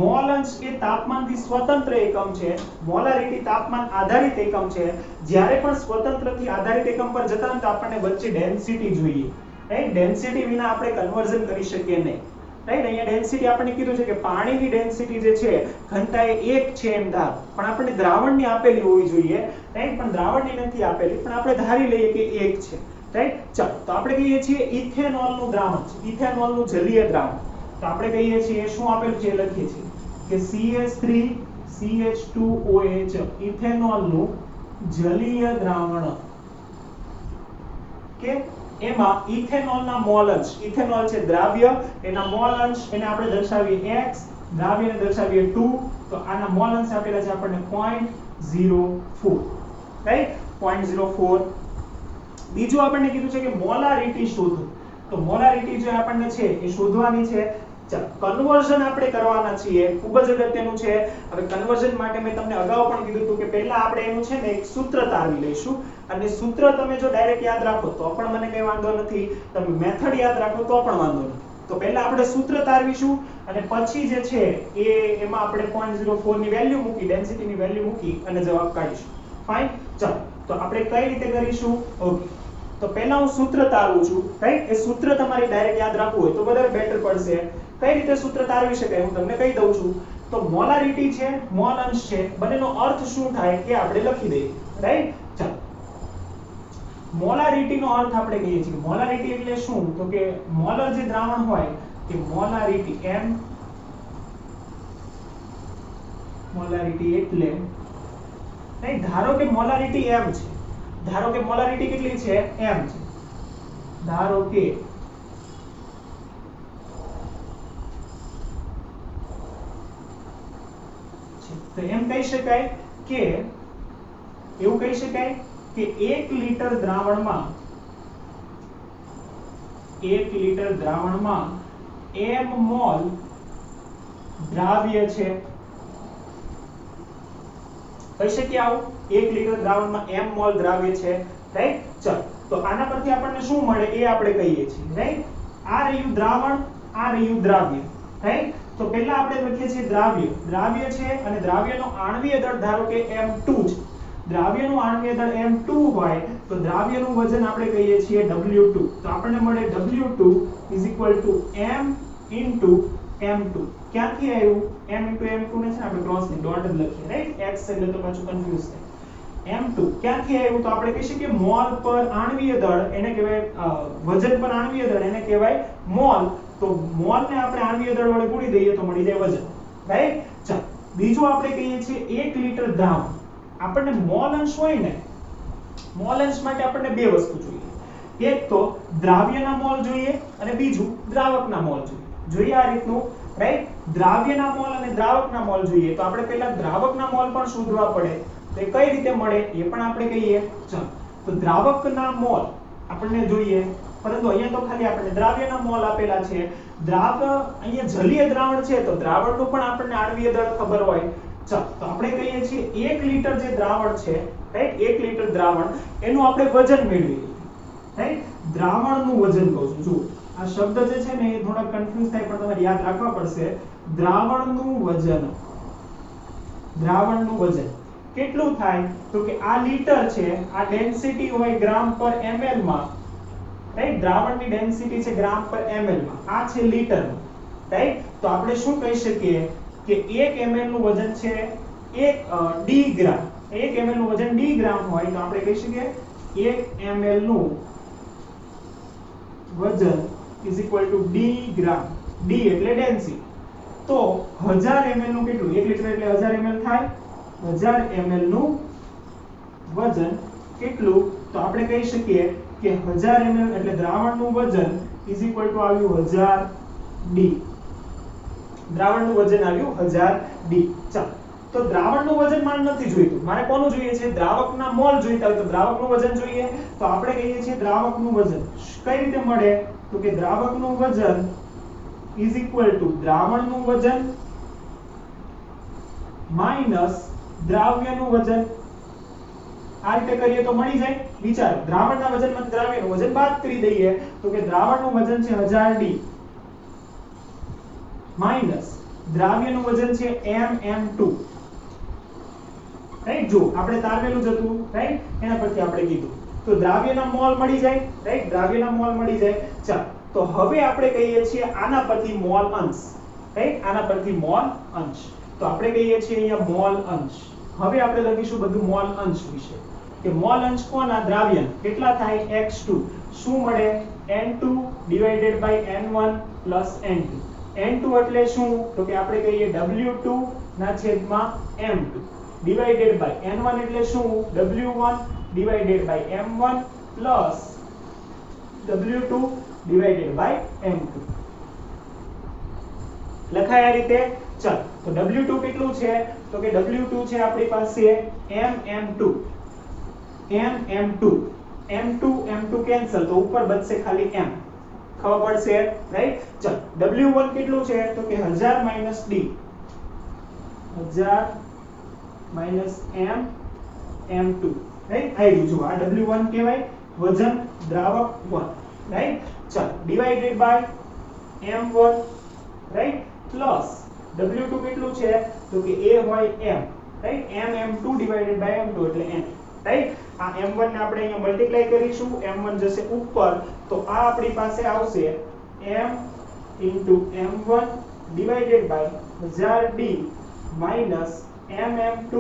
મોલ અંશ એ તાપમાનથી સ્વતંત્ર એકમ છે, મોલારિટી તાપમાન આધારિત એકમ છે. જ્યારે પણ સ્વતંત્રથી આધારિત એકમ પર જતા તો આપણને વચ્ચે ડેન્સિટી જોઈએ, રાઈટ? ડેન્સિટી વિના આપણે કન્વર્ઝન કરી શકીએ નહીં, રાઈટ? અહીંયા ડેન્સિટી આપણને કીધું છે કે પાણીની ડેન્સિટી જે છે ઘનતા એ 1 છે એમ ધાર, પણ આપણને દ્રાવણની આપેલી હોવી જોઈએ, રાઈટ? પણ દ્રાવણની નથી આપેલી, પણ આપણે ધારી લઈએ કે 1 છે, રાઈટ? ચાલો, તો આપણે કહીએ છીએ ઇથેનોલનું દ્રાવણ છે, ઇથેનોલનું જલીય દ્રાવણ. તો આપણે કહીએ છીએ શું આપેલું છે લખીએ છીએ કે CH3CH2OH ઇથેનોલનું જલીય દ્રાવણ. કે એમાં ઇથેનોલના મોલ અંશ, ઇથેનોલ છે દ્રાવ્ય, એના મોલ અંશ એને આપણે દર્શાવીએ x, દ્રાવ્યને દર્શાવીએ 2. તો આના મોલ અંશ આપેલા છે આપણને 0.04, રાઈટ? 0.04. બીજું આપણને કીધું છે કે મોલારિટી શોધો. તો મોલારિટી જે આપણને છે એ શોધવાની છે. ચાલો, કન્વર્ઝન આપણે કરવાના છીએ, ખૂબ જ અગત્યનું છે. હવે કન્વર્ઝન માટે મેં તમને અગાઉ પણ કીધું હતું કે પહેલા આપણે એનું છે ને એક સૂત્ર તારવી લઈશું અને સૂત્ર તમે જો ડાયરેક્ટ યાદ રાખો તો પણ મને કઈ વાંધો નથી, તમે મેથડ યાદ રાખો તો પણ વાંધો નથી. તો પહેલા આપણે સૂત્ર તારવીશું અને પછી જે છે એમાં આપણે 0.04 ની વેલ્યુ મૂકી, ડેન્સિટીની વેલ્યુ મૂકી અને જવાબ કાઢીશું. ફાઇન, ચાલો. તો આપણે કઈ રીતે કરીશું? ઓકે, તો પહેલા હું સૂત્ર તારવું છું, રાઈટ? એ સૂત્ર તમારે ડાયરેક્ટ યાદ રાખવું હોય તો વધારે બેટર પડશે. કઈ રીતે સૂત્ર તારવી શકાય હું તમને કહી દઉં છું. તો મોલારિટી છે, મોલ અંશ છે, બંનેનો અર્થ શું થાય એ આપણે લખી દઈએ, રાઈટ? ચાલો, મોલારિટીનો અર્થ આપણે કહીએ છીએ. મોલારિટી એટલે શું? તો કે મોલર જે દ્રાવણ હોય કે મોલારિટી m, મોલારિટી એટલે નહીં, ધારો કે મોલારિટી m છે, ધારો કે મોલારિટી કેટલી છે? m છે. ધારો કે તો એમ કહી શકાય કે એવું કહી શકાય કે 1 લીટર દ્રાવણમાં m મોલ દ્રાવ્ય છે. કહી શકીએ આવું? 1 લીટર દ્રાવણમાં m મોલ દ્રાવ્ય છે, રાઈટ? ચાલો, તો આના પરથી આપણને શું મળે એ આપણે કહીએ છીએ, રાઈટ? આ રહ્યું દ્રાવણ, આ રહ્યું દ્રાવ્ય, રાઈટ? તો પહેલા આપણે લખીએ છીએ દ્રાવ્ય. દ્રાવ્ય છે અને દ્રાવ્યનો આણ્વીય દળ ધારો કે M2 છે. દ્રાવ્યનું આણ્વીય દળ M2 હોય તો દ્રાવ્યનું વજન આપણે કહીએ છીએ W2. તો આપણને મળે W2 M M2. ક્યાંથી આવ્યું? M M2 ને છે આપણે ક્રોસની ડોટ જ લખીએ, રાઈટ? x એટલે તો પાછું કન્ફ્યુઝ થાય. M2 ક્યાંથી આવ્યું? તો આપણે કહી શકીએ મોલ પર આણ્વીય દળ એને કહેવાય, વજન પર આણ્વીય દળ એને કહેવાય મોલ. તો મોલ ને આપણે આણ્વીય દળ વડે ગુણી દઈએ તો મળી જાય વજન, રાઈટ? ચાલો, બીજું આપણે કહીએ છીએ 1 લિટર દ્રાવણ. આપણને મોલ અંશ હોય ને, મોલ અંશ માટે આપણને બે વસ્તુ જોઈએ. એક તો દ્રાવ્યના મોલ જોઈએ અને બીજું દ્રાવકના મોલ જોઈએ. જોઈએ આ રીતનું, રાઈટ? દ્રાવ્યના મોલ અને દ્રાવકના મોલ જોઈએ તો આપણે પહેલા દ્રાવકના મોલ પણ શોધવા પડે. તો એ કઈ રીતે મળે એ પણ આપણે કહીએ. ચાલો, તો દ્રાવકના મોલ આપણને જોઈએ, પરંતુ અહીંયા તો ખાલી આપણને દ્રાવ્યના મોલ આપેલા છે. અહીંયા જલીય દ્રાવણ છે તો દ્રાવણનું પણ આપણને આણ્વીય દળ ખબર હોય. ચાલો, તો આપણે કહીએ છીએ 1 લિટર જે દ્રાવણ છે, રાઈટ? 1 લિટર દ્રાવણ એનું આપણે વજન મેળવી લઈએ, રાઈટ? દ્રાવણનું વજન કહું છું. જુઓ, આ શબ્દ જે છે ને એ થોડા કન્ફ્યુઝ થાય પણ તમારે યાદ રાખવા પડશે. દ્રાવણનું વજન કેટલું થાય? તો કે આ લિટર છે, આ ડેન્સિટી હોય ગ્રામ પર ml માં, રાઈટ? દ્રાવણની ડેન્સિટી છે ગ્રામ પર ml માં, આ છે લિટર, રાઈટ? તો આપણે શું કહી શકીએ કે 1 ml નું વજન છે 1 d ગ્રામ. 1 ml નું વજન d ગ્રામ હોય તો આપણે કહી શકીએ 1 ml નું વજન d ગ્રામ. d એટલે ડેન્સિટી. તો 1000 ml નું કેટલું? 1 લિટર એટલે 1000 ml થાય. 1000 ml નું વજન કેટલું? તો આપણે કહી શકીએ કે 1000 ml એટલે દ્રાવણનું વજન આવ્યું 1000 d. દ્રાવણનું વજન આવ્યું 1000 d. ચાલો, તો દ્રાવણનું વજન મારે નથી જોઈતું, મારે કોનું જોઈએ છે? દ્રાવકના મોલ જોઈતા હોય તો દ્રાવકનું વજન જોઈએ. તો આપણે કહીએ છીએ દ્રાવકનું વજન કઈ રીતે મળે? તો કે દ્રાવકનું વજન દ્રાવણનું વજન માઈનસ દ્રાવ્યનું વજન. આ રીતે કરીએ તો મળી જાય. વિચારો, દ્રાવણના વજનમાંથી દ્રાવ્યનું વજન બાદ કરી દઈએ તો કે દ્રાવણનું વજન છે 1000 d માઈનસ દ્રાવ્યનું વજન છે MM2, રાઈટ? જો આપણે તારવેલું જ હતું, રાઈટ? એના પરથી આપણે કીધું તો દ્રાવ્યના મોલ મળી જાય, રાઈટ? દ્રાવ્યના મોલ મળી જાય. ચાલો, તો હવે આપણે કહીએ છીએ આના પરથી મોલ અંશ, રાઈટ? આના પરથી મોલ અંશ. તો આપણે કહીએ છીએ અહીંયા મોલ અંશ. હવે આપણે લખીશું બધું મોલ અંશ વિશે કે મોલ અંશ કોના? દ્રાવ્ય. કેટલા થાય? x2. શું મળે? n2 divided by n1 plus n2. n2 એટલે શું? તો કે આપણે કહીએ w2 ના છેદમાં m2 ડિવાઇડેડ બાય n1 એટલે શું? w1 divided by m1 plus w2 divided by m2. લખાય આ રીતે. ચાલો, તો w2 કેટલું છે? તો કે w2 છે આપણી પાસે mm2. m2 કેન્સલ તો ઉપર બચશે ખાલી m. ખબર પડશે, રાઈટ? ચાલો, w1 કેટલું છે? તો કે 1000 minus d. 1000 minus m m2, right? આવી જો આ w1 કહેવાય વજન દ્રાવક 1, રાઈટ? ચાલો, divided by m1, right? Plus w2 કેટલું છે? તો કે a હોય m, right? m2 divided by m2 એટલે m, રાઈટ? આ m1 ને આપણે અહીંયા મલ્ટીપ્લાય કરીશું, m1 જશે ઉપર તો આ આપણી પાસે આવશે m m1 divided by 1000d minus mm2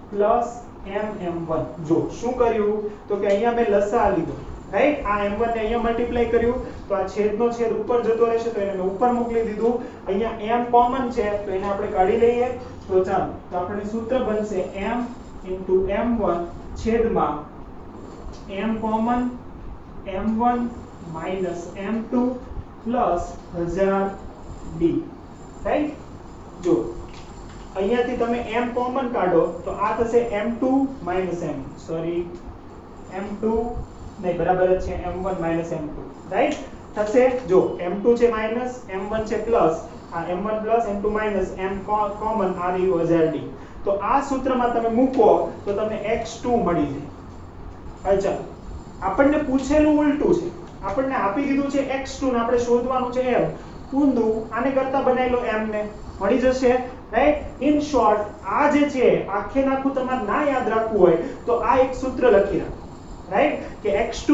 plus mm1. જો શું કર્યું? તો કે અહીંયા મેં લસા લીધો, રાઈટ? આ m1 ને અહીંયા મલ્ટીપ્લાય કર્યું તો આ છેદનો છેદ ઉપર જતો રહેશે તો એને મેં ઉપર મોકલી દીધું. અહીંયા m કોમન છે તો એને આપણે કાઢી લઈએ. તો ચાલો, તો આપણે સૂત્ર બનશે m m1 છેદમાં m common m1 minus m2 plus 1000d, right? જો અહીંયાથી તમે m કોમન કાઢો તો આ થશે m2 minus m, sorry m2 નહીં, બરાબર જ છે m1 માઈનસ m2, રાઈટ? થશે. જો m2 છે માઈનસ, m1 છે પ્લસ, આ m1 plus m2 minus m common આ રહ્યું 1000d. તો આ સૂત્રમાં તમે મૂકો તો તમને x2 મળી જાય. અચ્છા, આપણને પૂછેલું ઉલટું છે. આપણને આપી દીધું છે x2 ને આપણે શોધવાનું છે m. ઊંધું આને કરતા બનાવી લો m ને, મળી જશે. રાઈટ, ઇન શોર્ટ આ જે છે આખે નાખું તમારે ના યાદ રાખવું હોય તો આ એક સૂત્ર લખી રાખો. રાઈટ, કે x2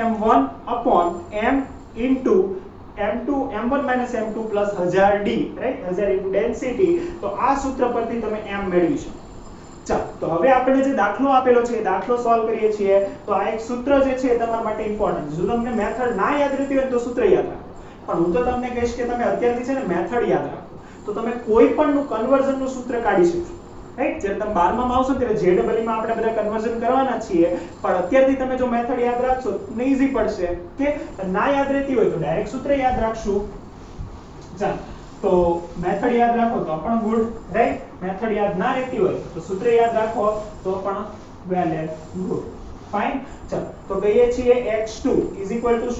m1 upon m into m2 m1 m2 plus 1000d. Right, 1000 into density. તો આ સૂત્ર પરથી તમે m મેળવી શકો. ચાલો, તો હવે આપણે જે દાખલો આપેલો છે એ દાખલો સોલ્વ કરીએ છીએ. તો આ એક સૂત્ર જે છે એ તમારા માટે ઇમ્પોર્ટન્ટ છે. જો તમને મેથડ ના યાદ રહેતી હોય તો સૂત્ર યાદ રાખો, પણ હું તો તમને કહીશ કે તમે અત્યારથી છે ને મેથડ યાદ રાખો, તો તમે કોઈ પણ નું કન્વર્ઝન નું સૂત્ર કાઢી શકશો. રાઈટ, જ્યારે તમે 12મા માં આવશો ત્યારે JEE માં આપણે બધા કન્વર્ઝન કરવાના છીએ, પણ અત્યારથી તમે જો મેથડ યાદ રાખશો તો ઈઝી પડશે. કે ના યાદ રહેતી હોય તો ડાયરેક્ટ સૂત્ર યાદ રાખશું. ચાલો, તો મેથડ યાદ રાખો તો પણ ગુડ. રાઈટ, મેથડ યાદ ના રહેતી હોય તો સૂત્ર યાદ રાખો તો પણ વેલ એન્ડ ગુડ. ફાઇન. ચાલો, તો કહીએ છીએ x2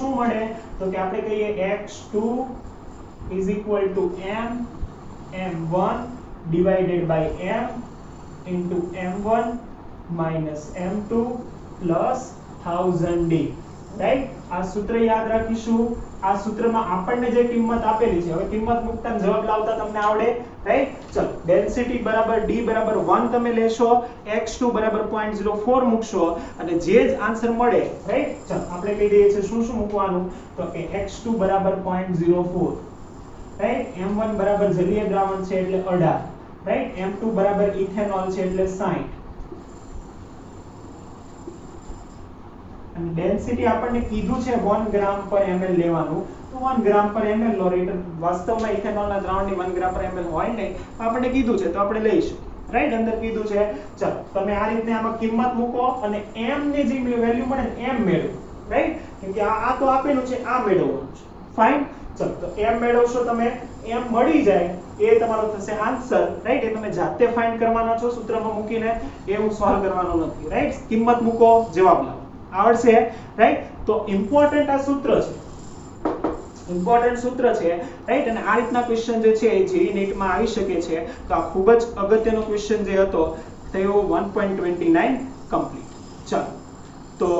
શું મળે, તો કે આપણે કહીએ x2 m1 divided by m into m1 minus m2 plus 1000d. Right, આ સૂત્ર યાદ રાખીશું. આ સૂત્રમાં આપણને જે કિંમત આપેલી છે, હવે કિંમત મૂકતા જવાબ લાવતા તમને આવડે. રાઈટ, ચલો, ડેન્સિટી બરાબર d બરાબર 1 તમે લેશો, x2 બરાબર 0.04 મૂકશો અને જે જ આન્સર મળે. રાઈટ, ચલો આપણે કહી દઈએ છીએ શું મૂકવાનું, તો કે x2 બરાબર 0.04. રાઈટ, m1 બરાબર જલીય દ્રાવણ છે એટલે 18. રાઈટ, m2 બરાબર ઇથેનોલ છે એટલે 60. અને ડેન્સિટી આપણને કીધું છે 1 ગ્રામ પર ml લેવાનું, તો 1 ગ્રામ પર ml લો. વાસ્તવમાં ઇથેનોલના દ્રાવણની 1 ગ્રામ પર ml હોય નહીં, આપણને કીધું છે તો આપણે લઈશું. રાઈટ, અંદર કીધું છે. ચલો, તમે આ રીતે આમાં કિંમત મૂકો અને m ની જે વેલ્યુ મળે ને m મેળવો. રાઈટ, કેમ કે આ તો આપેલું છે, આ મેળવવાનું છે. ફાઇન. ચલો, તો m મેળવશો તમે, m મળી જાય એ તમારો થશે આન્સર. રાઈટ, એ તમે જાતે ફાઇન્ડ કરવાના છો સૂત્રમાં મૂકીને, એ હું સોલ્વ કરવાનો નથી. રાઈટ, કિંમત મૂકો, જવાબ લાવો, આવડશે. રાઈટ, તો ઇમ્પોર્ટન્ટ આ સૂત્ર છે, ઇમ્પોર્ટન્ટ સૂત્ર છે. રાઈટ, અને આ રીતના ક્વેશ્ચન જે છે એ JEE NEET માં આવી શકે છે. તો આ ખૂબ જ અગત્યનો ક્વેશ્ચન જે હતો તેઓ 1.29 કમ્પ્લીટ. ચાલો, તો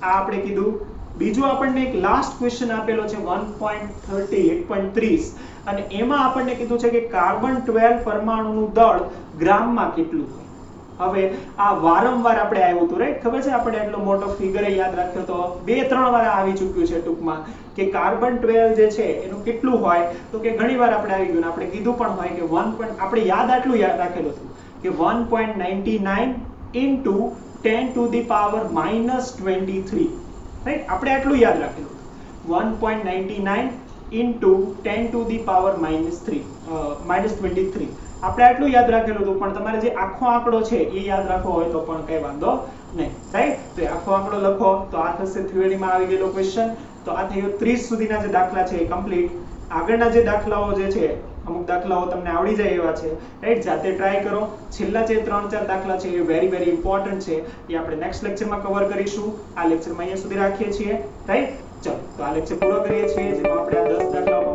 આ આપણે કીધું. બીજું આપણને એક લાસ્ટ ક્વેશ્ચન આપેલો છે 1.30 અને એમાં આપણને કીધું છે કે કાર્બન 12 પરમાણુનું દળ ગ્રામમાં કેટલું હોય. હવે આ વારંવાર આપણે આવ્યું હતું. રાઈટ, ખબર છે, આપણે એટલો મોટો ફિગર યાદ રાખ્યો તો 2-3 વાર આવી ચૂક્યું છે ટૂંકમાં, કે કાર્બન 12 જે છે એનું કેટલું હોય, તો કે ઘણી વાર આપણે આવી ગયું, આપણે કીધું પણ હોય કે 1. આપણે યાદ આટલું યાદ રાખેલું હતું કે 1.99 into 10 to the power -23. Right, આપણે આટલું યાદ રાખેલું હતું, 1.99 into 10 to the power -23. આપણે આટલું યાદ રાખેલું હતું, પણ તમારે જે આખો આંકડો છે એ યાદ રાખવો હોય તો પણ કઈ વાંધો નહીં. રાઈટ, તો આખો આંકડો લખો તો આ થશે થિયરીમાં આવી ગયેલો ક્વેશ્ચન. તો આ થયો 30 સુધીના જે દાખલા છે એ કમ્પ્લીટ. આગળના જે દાખલાઓ જે છે, અમુક દાખલાઓ તમને આવડી જાય એવા છે. રાઈટ, જાતે ટ્રાય કરો. છેલ્લા જે 3-4 દાખલા છે એ વેરી ઇમ્પોર્ટન્ટ છે, એ આપણે નેક્સ્ટ લેક્ચરમાં કવર કરીશું. આ લેક્ચરમાં અહીંયા સુધી રાખીએ છીએ. રાઈટ, ચલો, તો આ લેક્ચર પૂરો કરીએ છીએ, જેમાં આપણે આ 10 દાખલાઓ